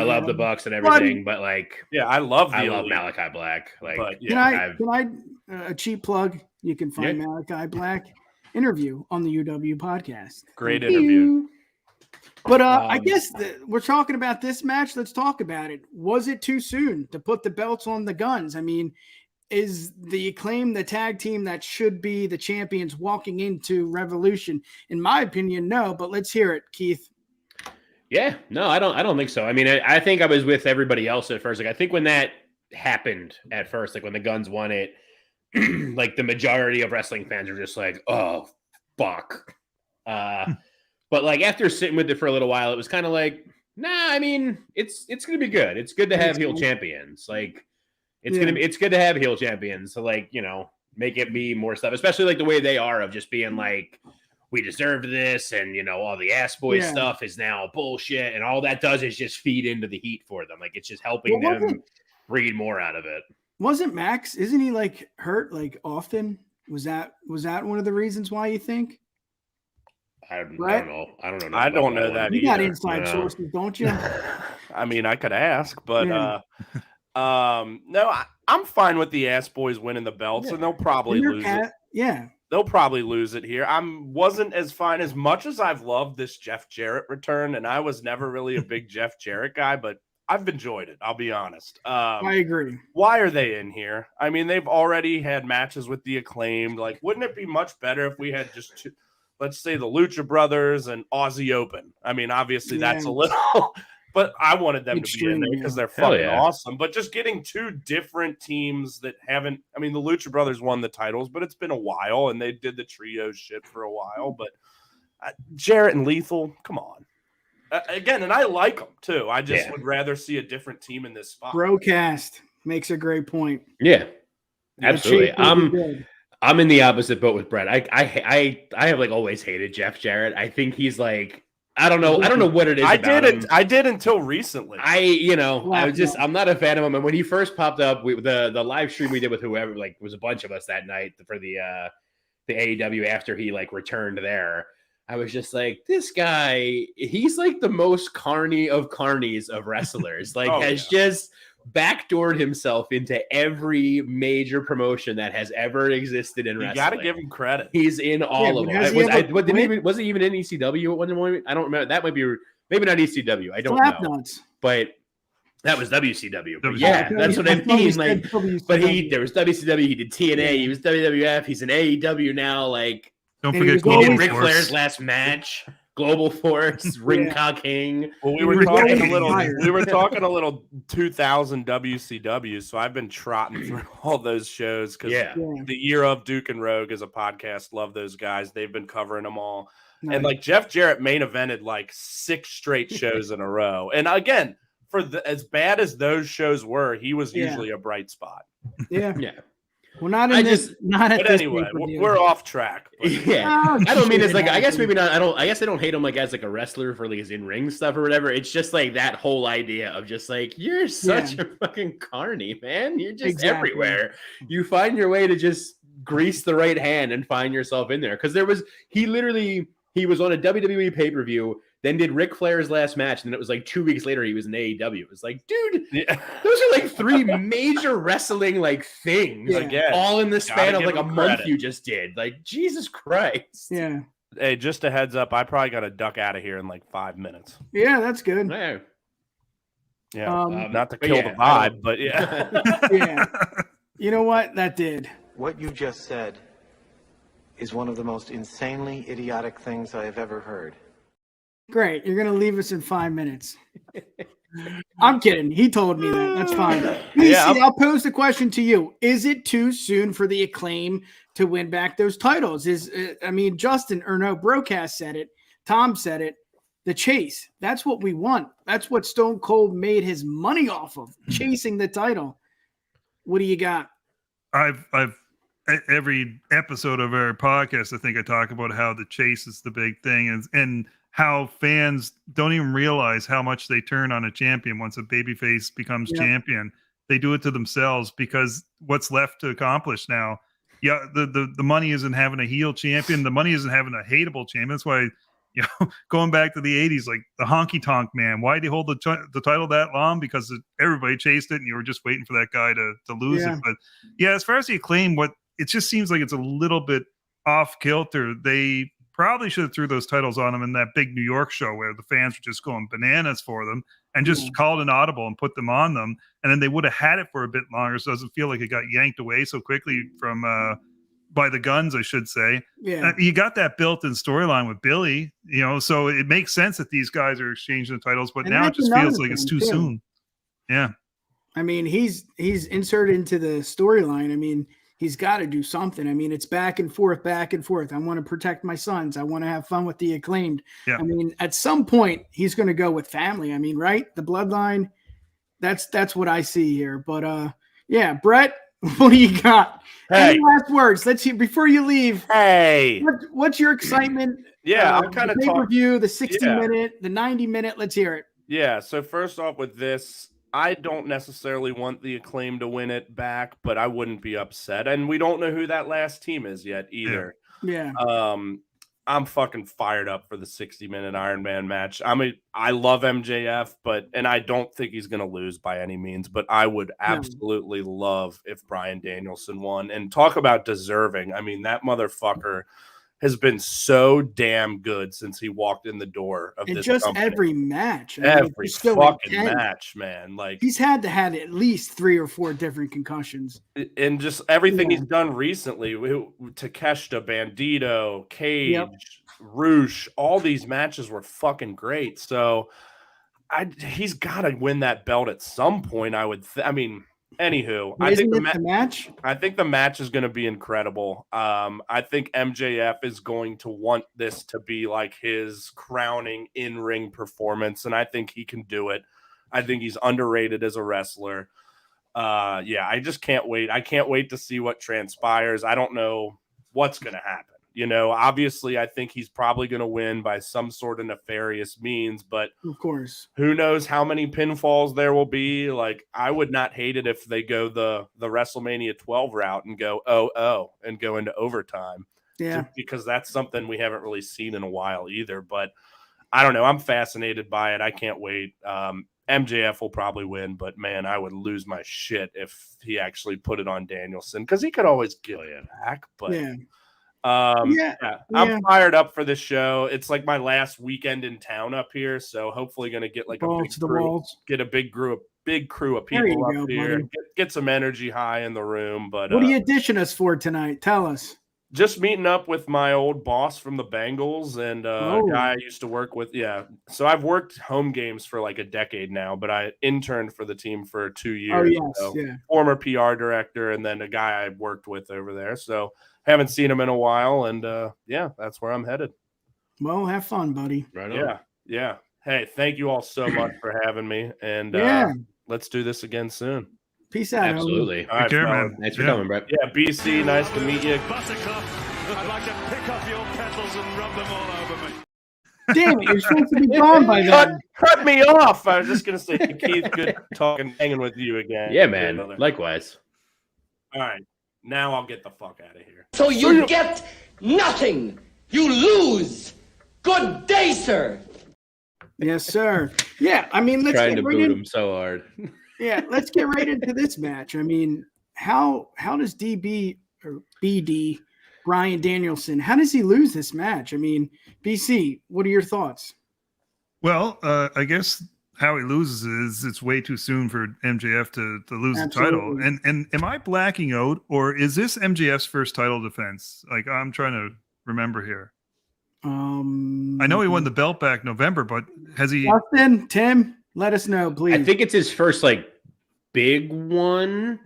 love the Bucks and everything, but I love Malachi Black. Can I a cheap plug? You can find Malachi Black interview on the UW podcast. Great interview. But I guess we're talking about this match. Let's talk about it. Was it too soon to put the belts on the Guns? I mean, is the Acclaim the tag team that should be the champions walking into Revolution? In my opinion, no. But let's hear it, Keith. Yeah, no, I don't think so. I mean, I think I was with everybody else at first. I think when that happened at first, when the Guns won it, the majority of wrestling fans were just like, "Oh, fuck." But after sitting with it for a little while, it was kind of like, nah, I mean, it's going to be good. It's good to have heel champions. It's good to have heel champions. So make it be more stuff, especially the way they are of just being we deserved this. And, all the ass boy stuff is now bullshit. And all that does is just feed into the heat for them. It's just helping them breed more out of it. Wasn't Max, isn't he hurt often? Was that one of the reasons why you think? I don't know. I don't know that you got inside sources, don't you? I mean, I could ask, but No, I'm fine with the Ass Boys winning the belts, and they'll probably lose it. Yeah. They'll probably lose it here. Wasn't as fine as much as I've loved this Jeff Jarrett return, and I was never really a big Jeff Jarrett guy, but I've enjoyed it. I'll be honest. I agree. Why are they in here? I mean, they've already had matches with the Acclaimed. Like, wouldn't it be much better if we had just two, let's say the Lucha Brothers and Aussie Open? I mean, obviously that's a little, but I wanted them to be in there because they're fucking awesome. But just getting two different teams that haven't, I mean, the Lucha Brothers won the titles, but it's been a while, and they did the trio shit for a while. But Jarrett and Lethal, come on. Again, and I like them too. I just would rather see a different team in this spot. Broadcast makes a great point. Yeah, absolutely. I'm in the opposite boat with Brett. I have like always hated Jeff Jarrett. I think he's like, I don't know what it is. I did until recently. I'm not a fan of him. And when he first popped up, the live stream we did with whoever, like, was a bunch of us that night for the AEW after he like returned there. I was just like, this guy, he's like the most carny of carnies of wrestlers. Like, just backdoored himself into every major promotion that has ever existed in wrestling. You got to give him credit. He's in all of them. Was he even in ECW at one point? I don't remember. That might be maybe not ECW. I don't know. But that was WCW. But yeah, that's what I mean. Like, but there was WCW. He did TNA. He was WWF. He's in AEW now. Like, don't forget he did Ric Flair's last match. Global Force, Ring Ka King. Well, we were talking a little 2000 WCW, so I've been trotting through all those shows because the year of Duke and Rogue is a podcast. Love those guys. They've been covering them all. Nice. And like Jeff Jarrett main evented like 6 straight shows in a row. And again, as bad as those shows were, he was usually a bright spot. Yeah. Well, not at this. Anyway, we're off track. Yeah, I don't mean it's like. I guess maybe not. I guess I don't hate him like as like a wrestler for like his in-ring stuff or whatever. It's just like that whole idea of just like you're such a fucking carny, man. You're just everywhere. You find your way to just grease the right hand and find yourself in there. Because he was on a WWE pay-per-view. Then did Ric Flair's last match, and then it was like 2 weeks later he was in AEW. It was like, dude, those are like 3 major wrestling like things, all in the span of like a month you just did. Like, Jesus Christ. Yeah. Hey, just a heads up, I probably got to duck out of here in like 5 minutes. Yeah, that's good. Yeah, not to kill the vibe, but yeah. You know what? That did. What you just said is one of the most insanely idiotic things I have ever heard. Great. You're going to leave us in 5 minutes. I'm kidding. He told me that. That's fine. I'll pose the question to you. Is it too soon for the Acclaim to win back those titles? Broadcast said it. Tom said it. The chase. That's what we want. That's what Stone Cold made his money off of, chasing the title. What do you got? I've every episode of our podcast, I think I talk about how the chase is the big thing, and how fans don't even realize how much they turn on a champion once a babyface becomes champion. They do it to themselves because what's left to accomplish now? Yeah, the money isn't having a heel champion. The money isn't having a hateable champion. That's why, going back to the 80s, like the Honky Tonk Man, why did he hold the title that long? Because everybody chased it and you were just waiting for that guy to lose it. But yeah, as far as the Acclaim, it just seems like it's a little bit off kilter. They probably should have threw those titles on them in that big New York show where the fans were just going bananas for them and just called an audible and put them on them. And then they would have had it for a bit longer. So it doesn't feel like it got yanked away so quickly from by the guns, I should say. Yeah. You got that built-in storyline with Billy, so it makes sense that these guys are exchanging the titles, but now it just feels like it's too soon. Yeah. I mean, he's inserted into the storyline. I mean, he's got to do something. I mean, it's back and forth. I want to protect my sons. I want to have fun with the Acclaimed. Yeah. I mean, at some point, he's going to go with family. I mean, right? The bloodline, that's what I see here. But, Brett, what do you got? Hey. Any last words? Let's hear before you leave. Hey. What's your excitement? I'm kind of the pay-per-view, the 60-minute, the 90-minute. Let's hear it. Yeah, so first off with this, I don't necessarily want the Acclaim to win it back, but I wouldn't be upset. And we don't know who that last team is yet either. Yeah. I'm fucking fired up for the 60-minute Iron Man match. I love MJF, and I don't think he's going to lose by any means, but I would absolutely love if Bryan Danielson won. And talk about deserving. I mean, that motherfucker has been so damn good since he walked in the door of this company. Every match. Every fucking match, man. Like, he's had at least 3 or 4 different concussions. And just everything he's done recently, Takeshita, Bandito, Cage, Roosh, all these matches were fucking great. So he's got to win that belt at some point, I would anywho, I think the match. I think the match is going to be incredible. I think MJF is going to want this to be like his crowning in-ring performance, and I think he can do it. I think he's underrated as a wrestler. I just can't wait. I can't wait to see what transpires. I don't know what's going to happen. Obviously, I think he's probably going to win by some sort of nefarious means, but of course, who knows how many pinfalls there will be. Like, I would not hate it if they go the WrestleMania 12 route and go 0-0 and go into overtime. Yeah, because that's something we haven't really seen in a while either. But I don't know. I'm fascinated by it. I can't wait. MJF will probably win, but man, I would lose my shit if he actually put it on Danielson, because he could always give it back. But I'm fired up for this show. It's like my last weekend in town up here, so hopefully going to get like a big crew of people up here. Get some energy high in the room. But what are you dishing us for tonight? Tell us. Just meeting up with my old boss from the Bengals and a guy I used to work with. Yeah. So I've worked home games for like a decade now, but I interned for the team for 2 years. Oh, yes. Former PR director and then a guy I worked with over there. So haven't seen him in a while. And that's where I'm headed. Well, have fun, buddy. Right on. Yeah. Hey, thank you all so much for having me. And let's do this again soon. Peace out. Absolutely. All right, man. Thanks for coming, Brett. Yeah, BC, nice to meet you. Buttercup, I'd like to pick up your petals and rub them all over me. Damn it, you're supposed to be gone by then. Cut me off. I was just going to say, Keith, good talking, hanging with you again. Yeah, man. Likewise. All right. Now I'll get the fuck out of here. So you get nothing. You lose. Good day, sir. Yes, sir. Yeah, I mean, let's trying get to right boot him so hard. Yeah, let's get right into this match. I mean, how does DB or BD Bryan Danielson, how does he lose this match? I mean, BC, what are your thoughts? Well, I guess how he loses is it's way too soon for MJF to lose the title. And am I blacking out, or is this MJF's first title defense? Like, I'm trying to remember here. I know he won the belt back November, but has he? Justin, Tim, let us know, please. I think it's his first big one.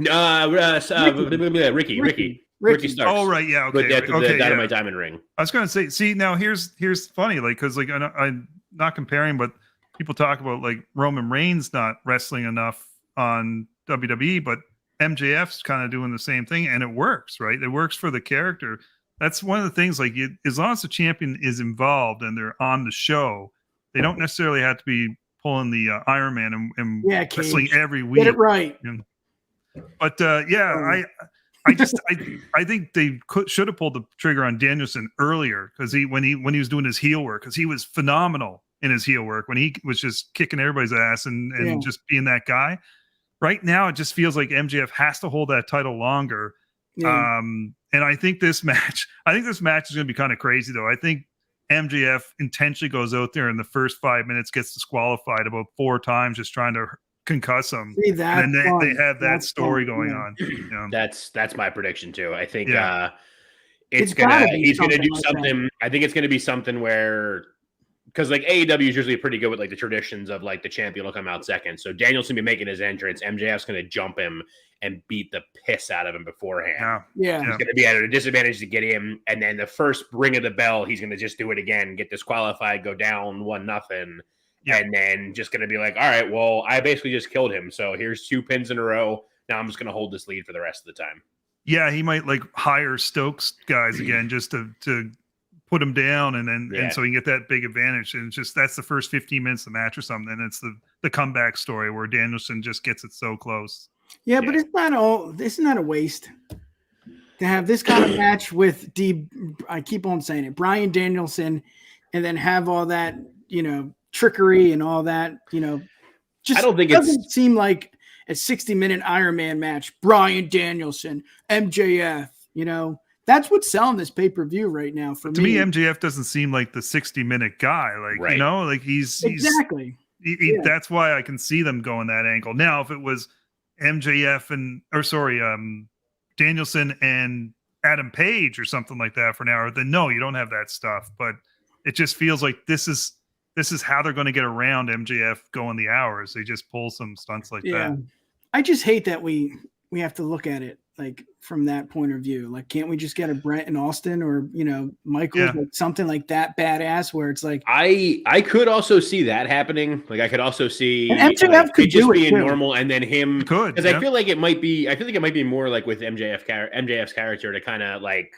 Ricky Starks. Oh, right, yeah, okay. With the Dynamite Diamond ring. I was going to say, see, now here's funny, because I'm not comparing, but people talk about Roman Reigns not wrestling enough on WWE, but MJF's kind of doing the same thing, and it works, right? It works for the character. That's one of the things. As long as the champion is involved and they're on the show, they don't necessarily have to be pulling the Iron Man and wrestling every week. Get it right. But I think they should have pulled the trigger on Danielson earlier, because when he was doing his heel work, because he was phenomenal in his heel work when he was just kicking everybody's ass and just being that guy. Right now, it just feels like MJF has to hold that title longer. Yeah. And I think this match is going to be kind of crazy, though. I think MJF intentionally goes out there in the first 5 minutes, gets disqualified about 4 times, just trying to concuss him. See, and then they have that story going on. That's my prediction too. I think he's gonna do something. I think it's gonna be something where, because AEW is usually pretty good with the traditions of the champion will come out second. So Danielson be making his entrance. MJF's gonna jump him and beat the piss out of him beforehand. Yeah. He's gonna be at a disadvantage to get him, and then the first ring of the bell, he's gonna just do it again, get disqualified, go down 1-0. Yeah. And then just going to be all right, well, I basically just killed him. So here's 2 pins in a row. Now I'm just going to hold this lead for the rest of the time. Yeah, he might hire Stokes guys again just to put him down, and so he can get that big advantage. And it's just that's the first 15 minutes of the match or something. And it's the comeback story where Danielson just gets it so close. Yeah, but it's not a waste. to have this kind of match with I keep on saying it, Bryan Danielson, and then have all that, trickery and all that, just I don't think doesn't seem like a 60-minute Iron Man match. Bryan Danielson, MJF, that's what's selling this pay-per-view right now for me. To me, MJF doesn't seem like the 60-minute guy. Like, he's exactly. That's why I can see them going that angle. Now, if it was MJF Danielson and Adam Page or something like that for an hour, then no, you don't have that stuff. But it just feels like this is how they're going to get around MJF going the hours. They just pull some stunts like that. I just hate that we have to look at it like from that point of view. Like, can't we just get a Brett and Austin or Michaels, like something like that badass where it's like I could also see that happening. Like, I could also see MJF could just do being it normal, and then him because yeah. I feel like it might be more like with MJF's character to kind of like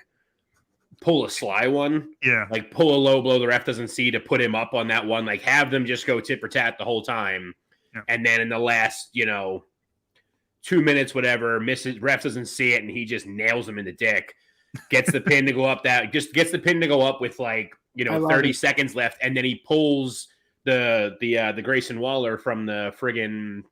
pull a sly one, like pull a low blow the ref doesn't see to put him up on that one, like have them just go tit for tat the whole time, and then in the last 2 minutes, whatever, ref doesn't see it, and he just nails him in the dick. Gets the pin to go up with 30 seconds left, and then he pulls the Grayson Waller from the friggin'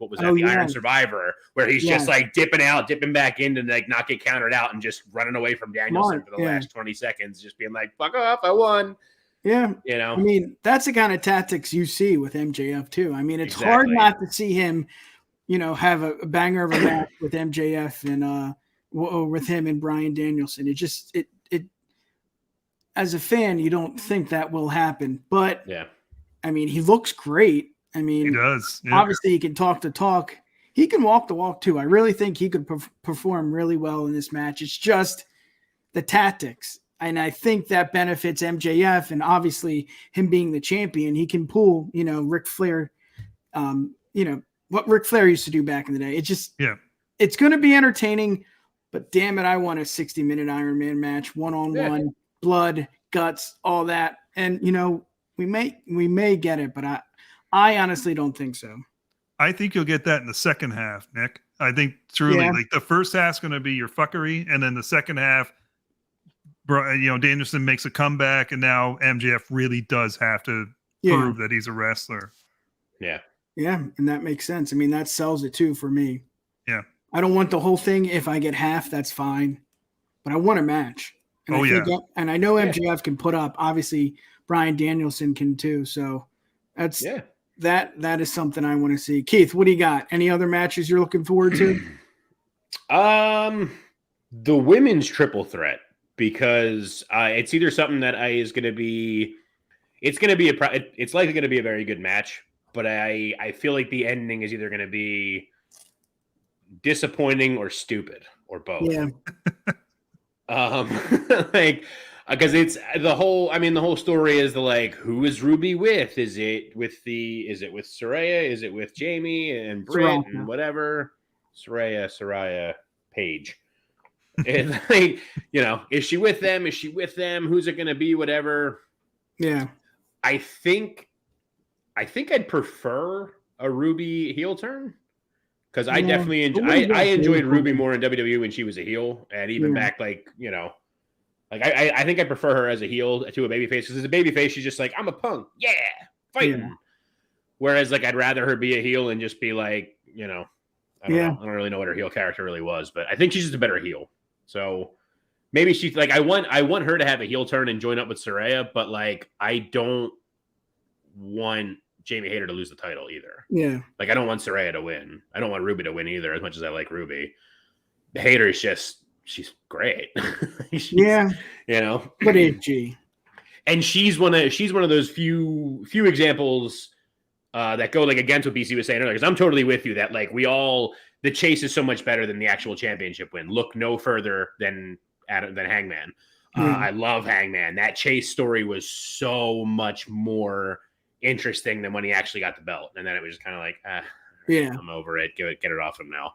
Iron Survivor, where he's just like dipping back in to like not get countered out and just running away from Danielson for the last 20 seconds, just being like, fuck off, I won. Yeah. I mean, that's the kind of tactics you see with MJF too. I mean, it's hard not to see him have a banger of a match with MJF and with him and Bryan Danielson. It as a fan, you don't think that will happen, but I mean, he looks great. I mean, he does. Yeah. Obviously, he can talk the talk. He can walk the walk too. I really think he could perform really well in this match. It's just the tactics. And I think that benefits MJF, and obviously him being the champion, he can pull, Ric Flair, what Ric Flair used to do back in the day. It's going to be entertaining, but damn it, I want a 60-minute Iron Man match, one-on-one, blood, guts, all that. And, we may get it, but I honestly don't think so. I think you'll get that in the second half, Nick. I think truly, like the first half's going to be your fuckery, and then the second half, Danielson makes a comeback, and now MJF really does have to prove that he's a wrestler. Yeah. Yeah, and that makes sense. I mean, that sells it too for me. Yeah. I don't want the whole thing. If I get half, that's fine. But I want a match. And and I know MJF can put up. Obviously, Bryan Danielson can too. So that's that is something I want to see. Keith, what do you got? Any other matches you're looking forward to? The women's triple threat, because it's either something that is going to be, it's likely going to be a very good match. But I feel like the ending is either going to be disappointing or stupid or both. Yeah. Because it's the whole story is who is Ruby with? Is it with Saraya? Is it with Jamie and Britt and whatever? Saraya, Paige. And is she with them? Is she with them? Who's it going to be? Whatever. Yeah. I think I'd prefer a Ruby heel turn, because I definitely enjoyed Ruby more in WWE when she was a heel, and even back I think I prefer her as a heel to a babyface, because as a babyface she's just like, I'm a punk, fighting. Whereas I'd rather her be a heel and just be like, I don't know. I don't really know what her heel character really was, but I think she's just a better heel. So maybe she's I want her to have a heel turn and join up with Saraya, but I don't want Jamie Hayter to lose the title either. Yeah. I don't want Saraya to win. I don't want Ruby to win either, as much as I like Ruby. Hayter is she's great. But is she? And she's one of those few examples that go against what BC was saying earlier. Because I'm totally with you that the chase is so much better than the actual championship win. Look no further than Hangman. I love Hangman. That chase story was so much more interesting than when he actually got the belt, and then it was just kind of I'm over it. Get it off him now.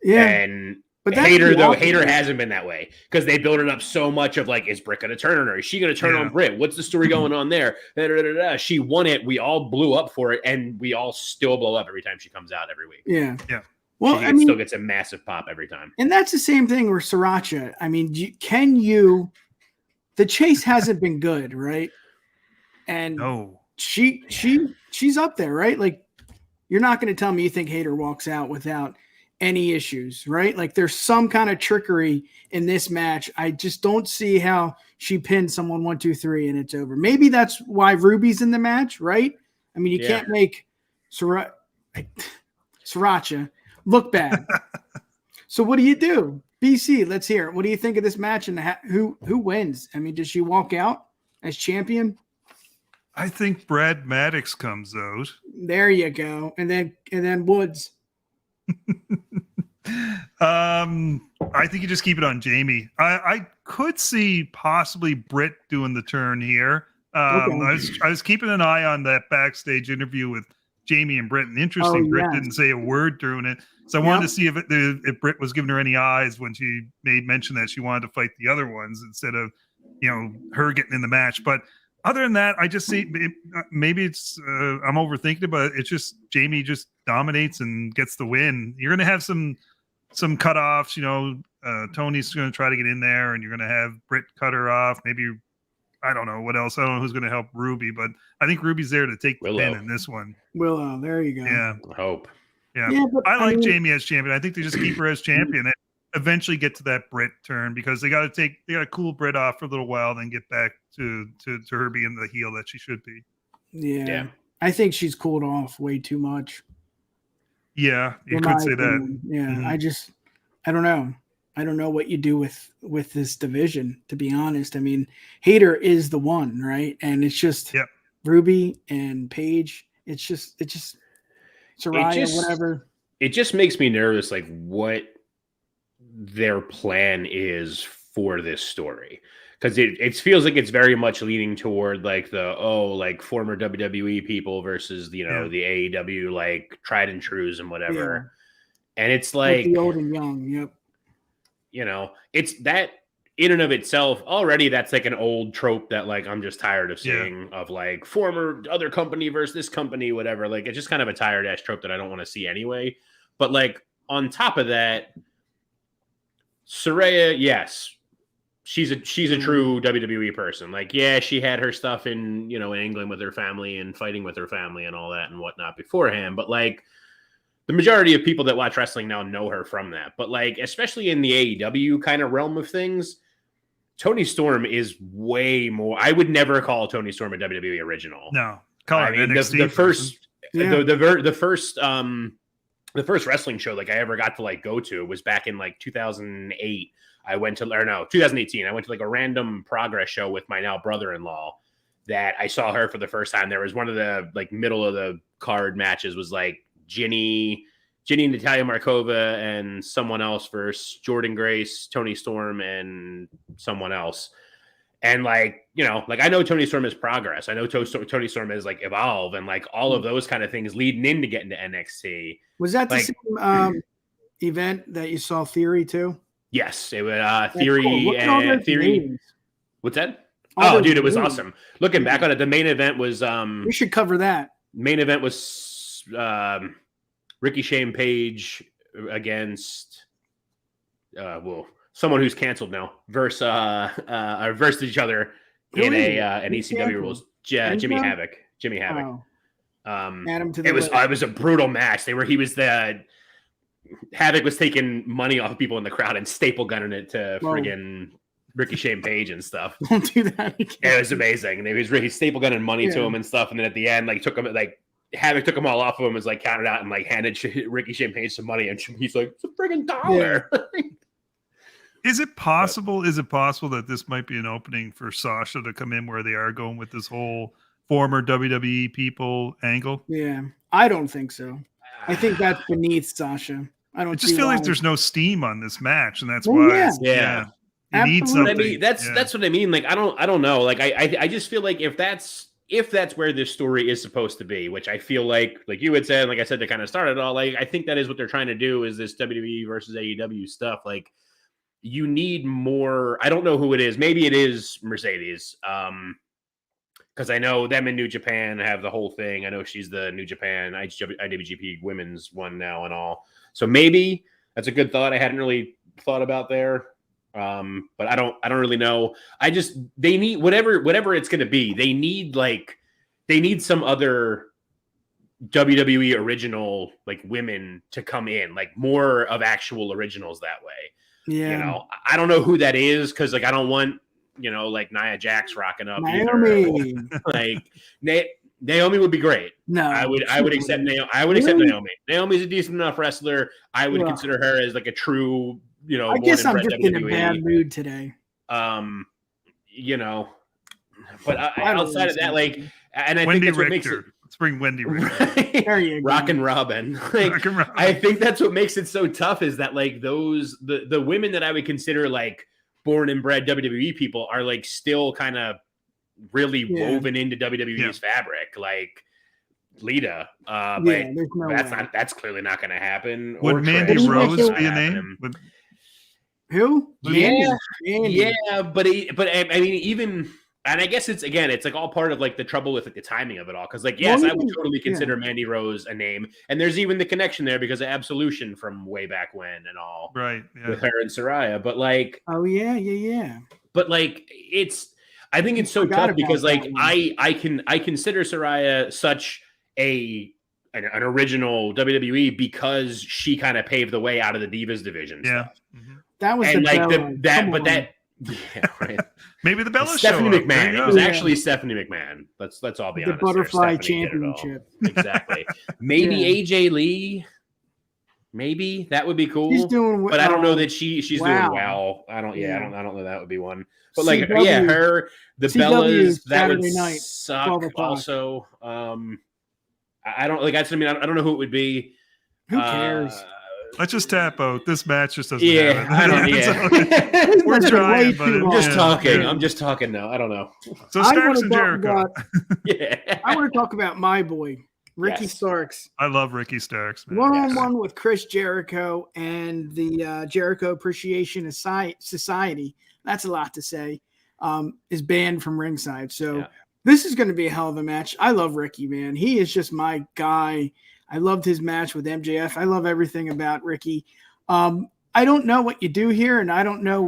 Yeah. And but Hayter hasn't been that way, because they built it up so much of is Britt going to turn on her? Is she going to turn on Britt? What's the story going on there? She won it. We all blew up for it, and we all still blow up every time she comes out every week. Yeah. Yeah. Well, she still gets a massive pop every time. And that's the same thing with Sriracha. I mean, the chase hasn't been good, right? And No. she's up there, right? Like, you're not going to tell me you think Hayter walks out without any issues, right? Like, there's some kind of trickery in this match. I just don't see how she pins someone 1, 2, 3 and it's over. Maybe that's why Ruby's in the match, right? I mean, you can't make Sriracha look bad. So what do? BC, let's hear it. What do you think of this match and who wins? I mean, does she walk out as champion? I think Brad Maddox comes out. There you go. And then Woods. I think you just keep it on Jamie. I could see possibly Britt doing the turn here. I was keeping an eye on that backstage interview with Jamie and Britt. And interesting, Britt didn't say a word during it. So I wanted to see if Britt was giving her any eyes when she made mention that she wanted to fight the other ones instead of, her getting in the match. But other than that, I just see maybe it's I'm overthinking it, but it's just Jamie just dominates and gets the win. You're going to have some cutoffs. Tony's going to try to get in there, and you're going to have Britt cut her off. Maybe I don't know what else. I don't know who's going to help Ruby, but I think Ruby's there to take the pin in this one. Willow, there you go. Yeah, I hope. Yeah, but I like Jamie as champion. I think they just keep her as champion and eventually get to that Britt turn because they got to cool Britt off for a little while, then get back to her being the heel that she should be. Yeah. I think she's cooled off way too much. Yeah, you could say that. Yeah, mm-hmm. I don't know. I don't know what you do with this division, to be honest. I mean, Hayter is the one, right? And it's just Ruby and Paige. It's just Saraya, whatever. It just makes me nervous, like what their plan is for this story. Because it feels like it's very much leaning toward like former WWE people versus the AEW like tried and trues and whatever. And it's like the old and young, it's that in and of itself already that's like an old trope that like I'm just tired of seeing of like former other company versus this company, whatever. Like it's just kind of a tired ass trope that I don't want to see anyway. But like on top of that, Saraya, yes. She's a true WWE person. Like, she had her stuff in England with her family and fighting with her family and all that and whatnot beforehand. But like the majority of people that watch wrestling now know her from that. But like, especially in the AEW kind of realm of things, Toni Storm is way more. I would never call Toni Storm a WWE original. No, call her NXT. The first wrestling show like I ever got to like go to was back in like 2008. I went to 2018. I went to like a random Progress show with my now brother-in-law that I saw her for the first time. There was one of the like middle of the card matches was like Ginny Natalia Markova and someone else versus Jordan Grace, Toni Storm, and someone else. And like, I know Toni Storm is Progress. I know Toni Storm is like Evolve and like all of those kind of things leading into getting to NXT. Was that the same event that you saw Theory too? Yes, it was Theory cool. and Theory. Names. What's that? Dude, it was awesome. Looking back on it, the main event was we should cover that. Main event was Ricky Shane Page against someone who's canceled now versus each other in an ECW rules. Jimmy Havoc. Add him to the it was a brutal match. Havoc was taking money off of people in the crowd and staple gunning it to friggin' Ricky Shane Page and stuff. Don't do that again. It was amazing. And he was staple gunning money to him and stuff. And then at the end, like Havoc took them all off of him, was like counted out and like handed Ricky Shane Page some money. And he's like, it's a friggin' dollar. Yeah. Is it possible that this might be an opening for Sasha to come in where they are going with this whole former WWE people angle? Yeah, I don't think so. I think that's beneath Sasha. I just feel like there's no steam on this match, and that's why. Yeah. You need something. I mean, that's what I mean. Like, I don't know. Like, I just feel like if that's where this story is supposed to be, which I feel like you had said, like I said, to kind of start it all. Like, I think that is what they're trying to do is this WWE versus AEW stuff. Like, you need more. I don't know who it is. Maybe it is Mercedes. because I know them in New Japan have the whole thing. I know she's the New Japan IWGP Women's one now and all. So maybe that's a good thought. I hadn't really thought about there. But I don't really know. They need whatever it's going to be. They need some other WWE original like women to come in, like more of actual originals that way. Yeah. You know, I don't know who that is because like I don't want, you know, like Nia Jax rocking up Naomi. either. Like Naomi would be great. No, I would accept Naomi. I would accept Naomi. Naomi's a decent enough wrestler. I would consider her as like a true, you know, I guess I'm just in a WWE. bad mood today. You know, but outside of that, like, and I Wendy think that's what Richter. makes it. Let's bring Wendy Richter. There you go. Rockin' Robin. Like, Rockin' Robin. I think that's what makes it so tough is that like the women that I would consider like born and bred WWE people are like still kind of really woven into WWE's fabric, like Lita. But that's clearly not going to happen. Would Mandy Rose be a name? Who? Yeah, but I mean, even, and I guess it's like all part of like the trouble with like the timing of it all. Because like, yes, I would totally consider Mandy Rose a name, and there's even the connection there because of Absolution from way back when and all, right? Yeah. With her and Saraya, but like, but like I think it's so tough because like I consider Saraya such an original WWE because she kind of paved the way out of the Divas division. Yeah. Stuff. Mm-hmm. That was right. Maybe the Bella Stephanie show McMahon. It was actually Stephanie McMahon. Let's all be honest. The Butterfly Stephanie Championship. Exactly. Maybe AJ Lee. Maybe that would be cool. She's doing, but I don't know that she's doing well. I don't know that would be one. But like, CW, her, the CW Bellas, that Saturday would night, suck. Also, I don't like. I don't know who it would be. Who cares? Let's just tap out. This match just doesn't have it. I don't. Yeah. We're trying, but I'm just talking. Yeah. I'm just talking now. I don't know. So Starks and Jericho. I want to talk about my boy, Ricky Starks. I love Ricky Starks. One-on-one with Chris Jericho and the Jericho Appreciation Society. That's a lot to say. Is banned from ringside. So this is going to be a hell of a match. I love Ricky, man. He is just my guy. I loved his match with MJF. I love everything about Ricky. I don't know what you do here, and I don't know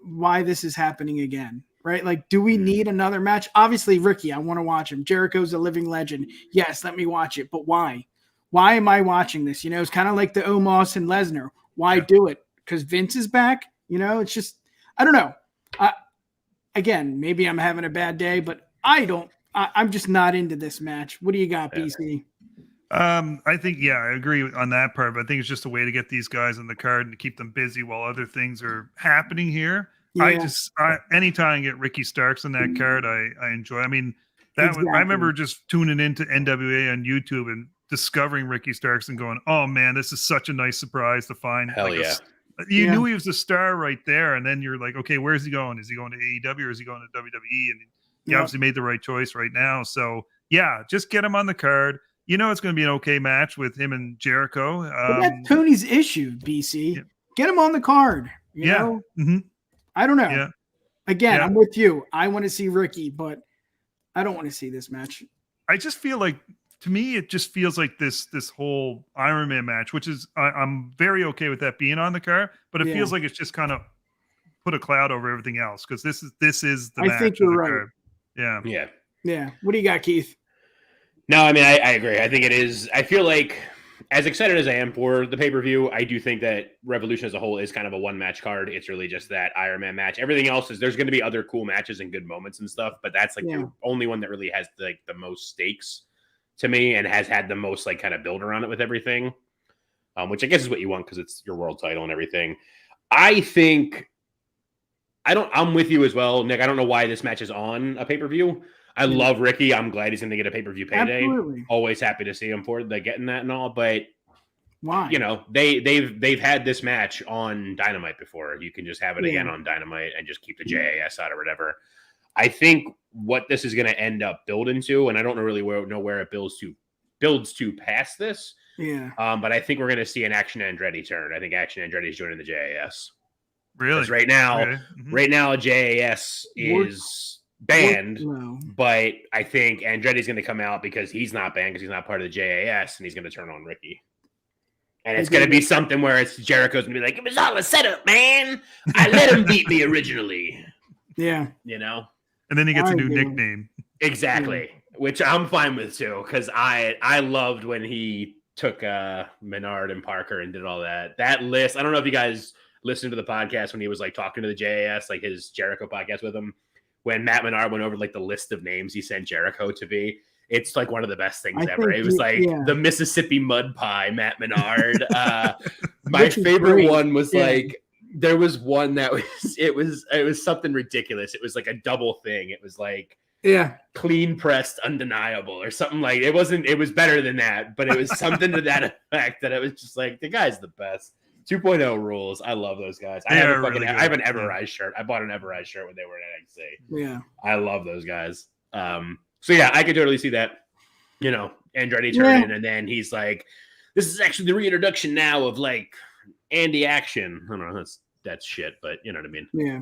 why this is happening again, right? Like, do we need another match? Obviously, Ricky, I want to watch him. Jericho's a living legend. Yes, let me watch it. But why? Why am I watching this? You know, it's kind of like the Omos and Lesnar. Why do it? Because Vince is back? You know, it's just, I don't know. Again, maybe I'm having a bad day, but I'm just not into this match. What do you got, BC? I think, I agree on that part, but I think it's just a way to get these guys on the card and to keep them busy while other things are happening here. Yeah. Anytime I get Ricky Starks on that card, I enjoy. I mean, I remember just tuning into NWA on YouTube and discovering Ricky Starks and going, oh man, this is such a nice surprise to find. Hell yeah. You knew he was a star right there. And then you're like, okay, where's he going? Is he going to AEW or is he going to WWE? And he obviously made the right choice right now. So just get him on the card. You know, it's going to be an okay match with him and Jericho. But that's Tony's issue, BC. Yeah. Get him on the card. You know? Mm-hmm. I don't know. Yeah. Again, I'm with you. I want to see Ricky, but I don't want to see this match. I just feel like, to me, it just feels like this whole Iron Man match, which is, I'm very okay with that being on the card, but it feels like it's just kind of put a cloud over everything else because this is the match. I think you're right. Card. Yeah. What do you got, Keith? No, I mean, I agree. I think it is. I feel like, as excited as I am for the pay-per-view, I do think that Revolution as a whole is kind of a one-match card. It's really just that Iron Man match. Everything else there's going to be other cool matches and good moments and stuff, but that's like the only one that really has like the most stakes to me and has had the most like kind of build around it with everything, which I guess is what you want because it's your world title and everything. I think I'm with you as well, Nick. I don't know why this match is on a pay-per-view. I love Ricky. I'm glad he's going to get a pay-per-view payday. Absolutely. Always happy to see him for getting that and all. But why? You know, they've had this match on Dynamite before. You can just have it again on Dynamite and just keep the JAS out or whatever. I think what this is going to end up building to, and I don't really know where it builds to past this. Yeah. But I think we're going to see an Action Andretti turn. I think Action Andretti is joining the JAS. Really? Because right now, JAS is banned, No. but I think Andretti's going to come out because he's not banned because he's not part of the JAS, and he's going to turn on Ricky. And it's going to be something where it's Jericho's going to be like, it was all a setup, man. I let him beat me originally. Yeah. You know? And then he gets a new nickname. Exactly. Yeah. Which I'm fine with, too, because I loved when he took Menard and Parker and did all that. That list, I don't know if you guys listened to the podcast when he was like talking to the JAS, like his Jericho podcast with him. When Matt Menard went over like the list of names he sent Jericho to be, it's like one of the best things ever. It was like the Mississippi Mud Pie, Matt Menard. My favorite one was like, there was one that it was something ridiculous. It was like a double thing. It was like, clean pressed, undeniable, or something like it was better than that, but it was something to that effect that it was just like, the guy's the best. 2.0 rules. I love those guys. I have an Everrise shirt. I bought an Everrise shirt when they were in NXT. Yeah. I love those guys. So yeah, I could totally see that, you know, Andretti turning and then he's like, this is actually the reintroduction now of like Andy Action. I don't know, that's shit, but you know what I mean? Yeah.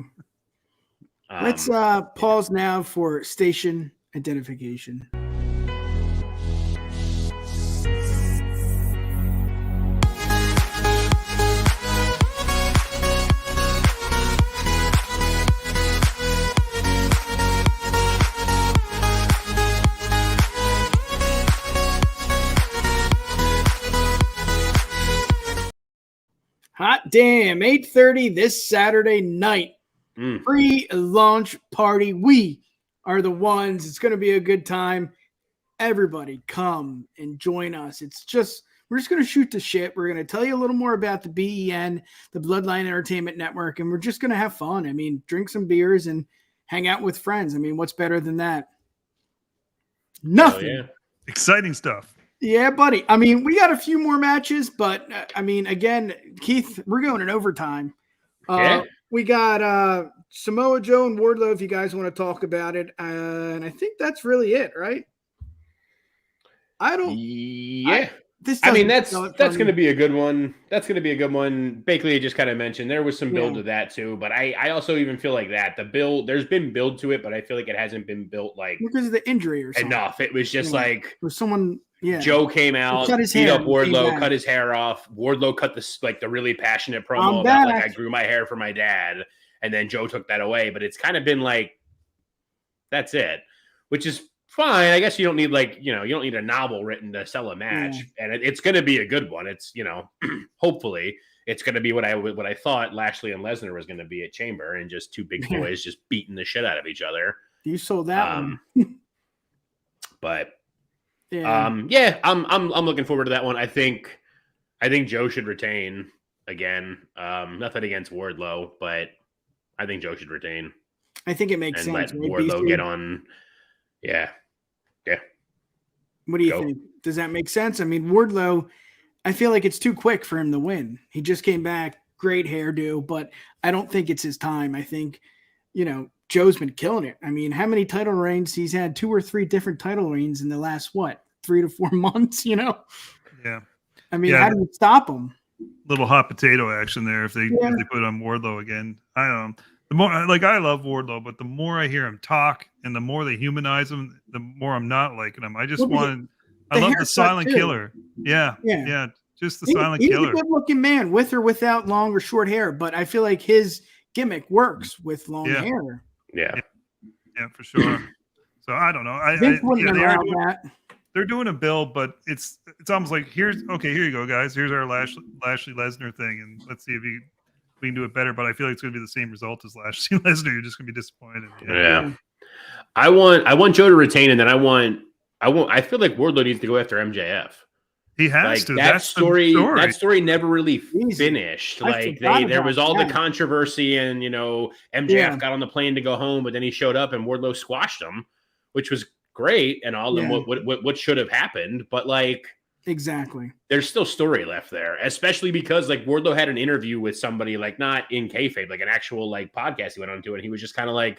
Let's pause now for station identification. Hot damn, 8:30 this Saturday night. Pre-launch party. We are the ones. It's going to be a good time. Everybody come and join us. We're just going to shoot the shit. We're going to tell you a little more about the BEN, the Bloodline Entertainment Network, and we're just going to have fun. I mean, drink some beers and hang out with friends. I mean, what's better than that? Nothing. Yeah. Exciting stuff. Yeah, buddy. I mean, we got a few more matches, but I mean, again, Keith, we're going in overtime. We got Samoa Joe and Wardlow, if you guys want to talk about it. And I think that's really it, right? That's going to be a good one. That's going to be a good one. Bakley just kind of mentioned there was some build to that too, but I also even feel like that the build, there's been build to it, but I feel like it hasn't been built like because of the injury or something. Enough. It was just like for someone. Yeah, Joe came out, beat up Wardlow, cut his hair off. Wardlow cut the really passionate promo about like I grew my hair for my dad, and then Joe took that away. But it's kind of been like that's it, which is fine. I guess you don't need you don't need a novel written to sell a match, and it's going to be a good one. It's hopefully it's going to be what I thought Lashley and Lesnar was going to be at Chamber, and just two big boys just beating the shit out of each other. You sold that one, but. I'm looking forward to that one. I think Joe should retain again. Nothing against Wardlow, but I think Joe should retain. I think it makes sense. Let Wardlow get on. Yeah. What do you think? Does that make sense? I mean, Wardlow, I feel like it's too quick for him to win. He just came back, great hairdo, but I don't think it's his time. I think, Joe's been killing it. I mean, how many title reigns? He's had 2 or 3 different title reigns in the last, 3 to 4 months, Yeah. I mean, how do you stop him? Little hot potato action there if they put on Wardlow again. I don't know. The more, I love Wardlow, but the more I hear him talk and the more they humanize him, the more I'm not liking him. I love the silent killer. Yeah. Just the silent killer. He's a good-looking man with or without long or short hair, but I feel like his gimmick works with long hair. Yeah, for sure. So I don't know. They're doing a build, but it's almost like here you go, guys. Here's our Lashley Lesnar thing, and let's see if we can do it better. But I feel like it's going to be the same result as Lashley Lesnar. You're just going to be disappointed. Yeah. I want Joe to retain, and then I feel like Wardlow needs to go after MJF. He has to. That story never really finished. There was all the controversy, and MJF got on the plane to go home, but then he showed up and Wardlow squashed him, which was great and all. And what should have happened, but exactly, there's still story left there, especially because Wardlow had an interview with somebody not in kayfabe, an actual podcast he went on to, and he was just kind of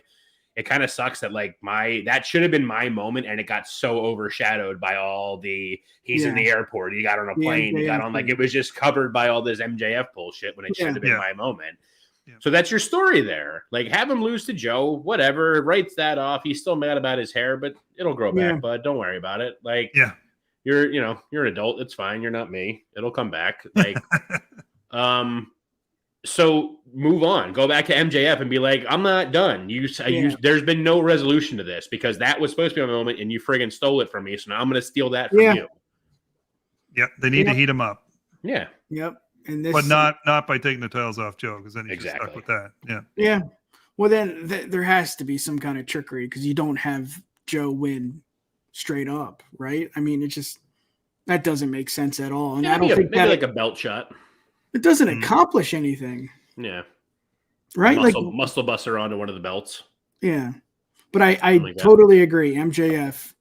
it kind of sucks that that should have been my moment, and it got so overshadowed by all the he's in the airport, he got on a plane, he got on it was just covered by all this MJF bullshit when it should have been my moment. So that's your story there. Like, have him lose to Joe, whatever, writes that off. He's still mad about his hair, but it'll grow back, bud. Don't worry about it. Like, you're an adult. It's fine. You're not me. It'll come back. Like, so move on. Go back to MJF and be like, I'm not done. There's been no resolution to this because that was supposed to be my moment and you friggin' stole it from me. So now I'm going to steal that from you. Yep. They need to heat him up. Yeah. Yep. And this, but not by taking the titles off Joe, because then he's stuck with that. Yeah. Yeah. Well, then there has to be some kind of trickery because you don't have Joe win straight up, right? I mean, that doesn't make sense at all. And I don't think maybe like a belt shot. It doesn't accomplish anything. Yeah. Right? Muscle buster onto one of the belts. Yeah. But I totally agree. MJF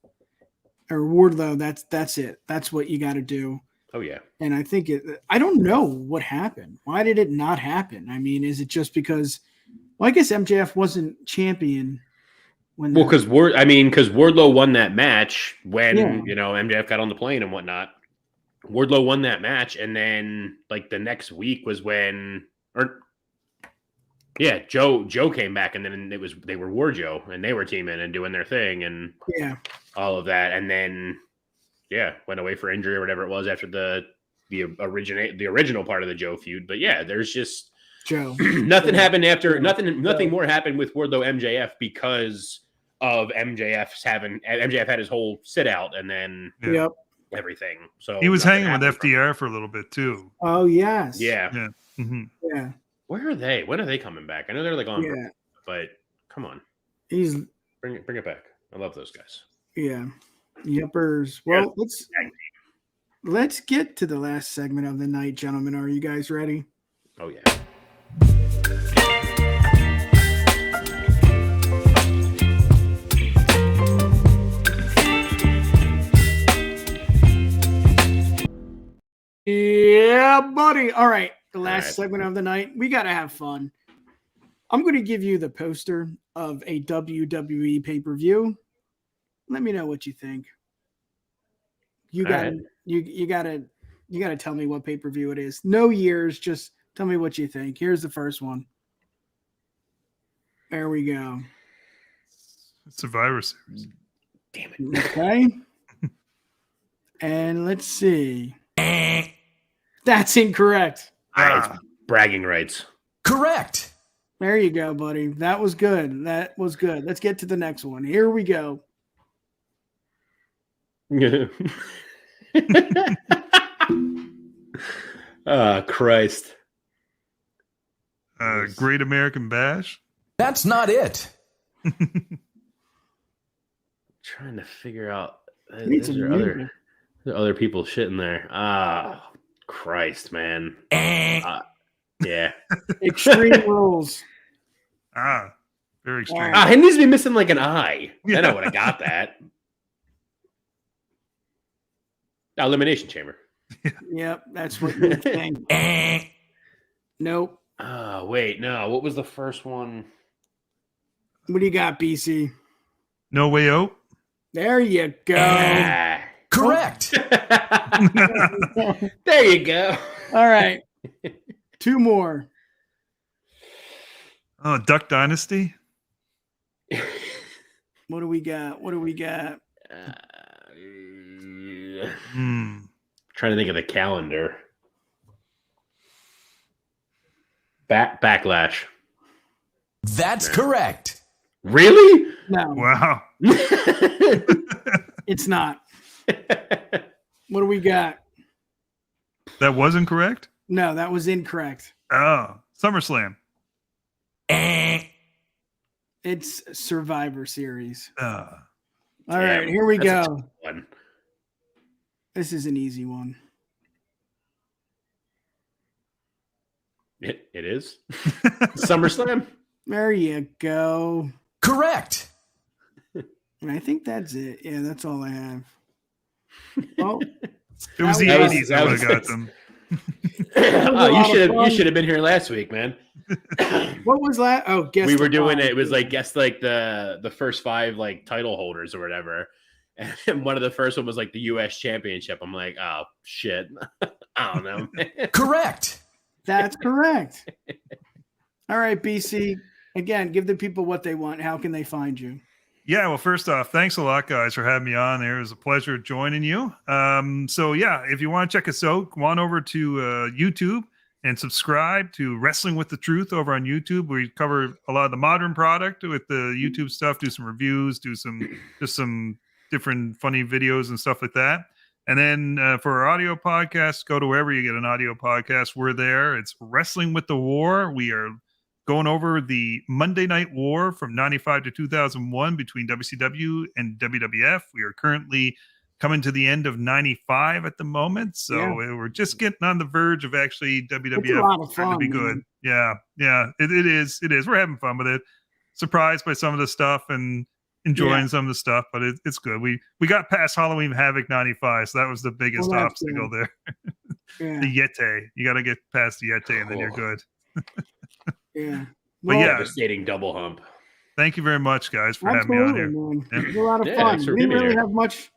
or Wardlow, that's it. That's what you got to do. Oh, yeah. And I think I don't know what happened. Why did it not happen? I mean, is it just because, I guess MJF wasn't champion when. Well, because Wardlow won that match when, MJF got on the plane and whatnot. Wardlow won that match. And then, like, the next week was when, Joe came back and then they were War Joe and they were teaming and doing their thing and all of that. And then, went away for injury or whatever it was after the original part of the Joe feud. But there's just Joe. Nothing happened after nothing more happened with Wardlow MJF because of MJF had his whole sit out and then everything. So he was hanging with FDR for a little bit too. Oh yes. Yeah. Yeah. Mm-hmm. Yeah. Where are they? When are they coming back? I know they're like on, but come on. Bring it back. I love those guys. Yeah. Yuppers. Well, let's get to the last segment of the night, gentlemen. Are you guys ready? Oh yeah. Yeah, buddy. All right. The last segment of the night. We got to have fun. I'm going to give you the poster of a WWE pay-per-view. Let me know what you think. You got to tell me what pay-per-view it is. No years, just tell me what you think. Here's the first one. There we go. Survivor Series. Damn it. Okay. And let's see. That's incorrect. Bragging rights. Correct. There you go, buddy. That was good. Let's get to the next one. Here we go. Christ. Great American Bash. That's not it. Trying to figure out. There are other people shit in there. Christ, man. Yeah. Extreme Rules. Very extreme. He needs to be missing like an eye. Then I would have got that. Elimination Chamber. Yep, that's what you think. Nope. Wait, no. What was the first one? What do you got, BC? No Way Out. There you go. Correct. There you go. All right. Two more. Oh, Duck Dynasty. What do we got? Trying to think of the calendar. Backlash. That's correct. Really? No. Wow. It's not. What do we got? That wasn't correct? No, that was incorrect. Oh, SummerSlam. It's Survivor Series. Oh. All right, here we go. One. This is an easy one. It is? SummerSlam? There you go. Correct. And I think that's it. Yeah, that's all I have. Well, it was the 80s. I would have got them. You should have been here last week, man. What was that? Oh, guess we were doing it. It was like the first 5 like title holders or whatever. And one of the first one was like the U.S. Championship. I'm like, oh shit, I don't know. Correct. That's correct. All right, BC. Again, give the people what they want. How can they find you? Yeah, well, first off, thanks a lot, guys, for having me on there. It was a pleasure joining you. So, yeah, if you want to check us out, go on over to YouTube and subscribe to Wrestling with the Truth over on YouTube. We cover a lot of the modern product with the YouTube stuff, do some reviews, do some different funny videos and stuff like that. And then for our audio podcast, go to wherever you get an audio podcast. We're there. It's Wrestling with the War. We are going over the Monday Night War from 95 to 2001 between WCW and WWF. We are currently coming to the end of 95 at the moment. So we're just getting on the verge of actually WWF starting to be good. Yeah, it is. We're having fun with it. Surprised by some of the stuff and enjoying some of the stuff, but it's good. We got past Halloween Havoc 95, so that was the biggest obstacle there. The Yeti. You got to get past the Yeti and then you're good. Yeah. But devastating double hump. Thank you very much, guys, for having me on here. Man. It was a lot of fun. We didn't really have much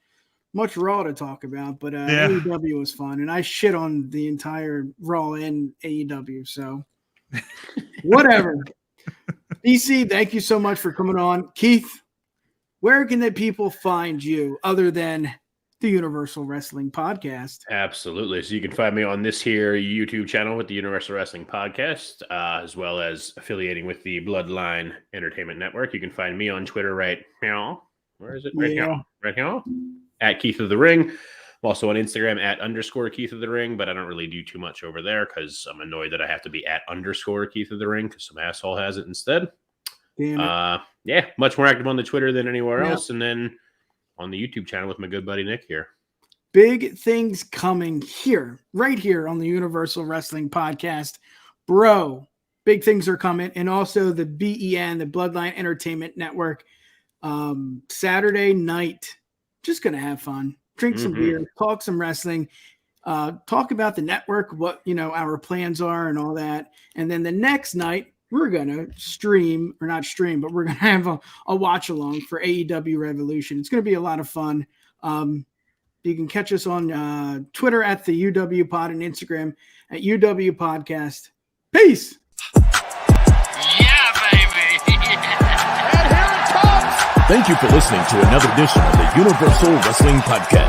Raw to talk about, but AEW was fun, and I shit on the entire Raw and AEW, so whatever. BC, thank you so much for coming on. Keith, where can the people find you other than the Universal Wrestling Podcast? Absolutely. So you can find me on this here YouTube channel with the Universal Wrestling Podcast, as well as affiliating with the Bloodline Entertainment Network. You can find me on Twitter right now. Where is it? Right now. At Keith of the Ring. I'm also on Instagram at _Keith of the Ring, but I don't really do too much over there because I'm annoyed that I have to be at _Keith of the Ring because some asshole has it instead. Much more active on the Twitter than anywhere else. And then on the YouTube channel with my good buddy Nick here. Big things coming here, right here on the Universal Wrestling Podcast. Bro, big things are coming. And also the BEN, the Bloodline Entertainment Network. Saturday night, just going to have fun. Drink some beer, talk some wrestling, talk about the network, what, our plans are and all that. And then the next night, we're going to stream, or not stream, but we're going to have a watch along for AEW Revolution. It's going to be a lot of fun. You can catch us on Twitter at the UWPod and Instagram at UWPodcast. Peace. Yeah, baby. And here it comes. Thank you for listening to another edition of the Universal Wrestling Podcast.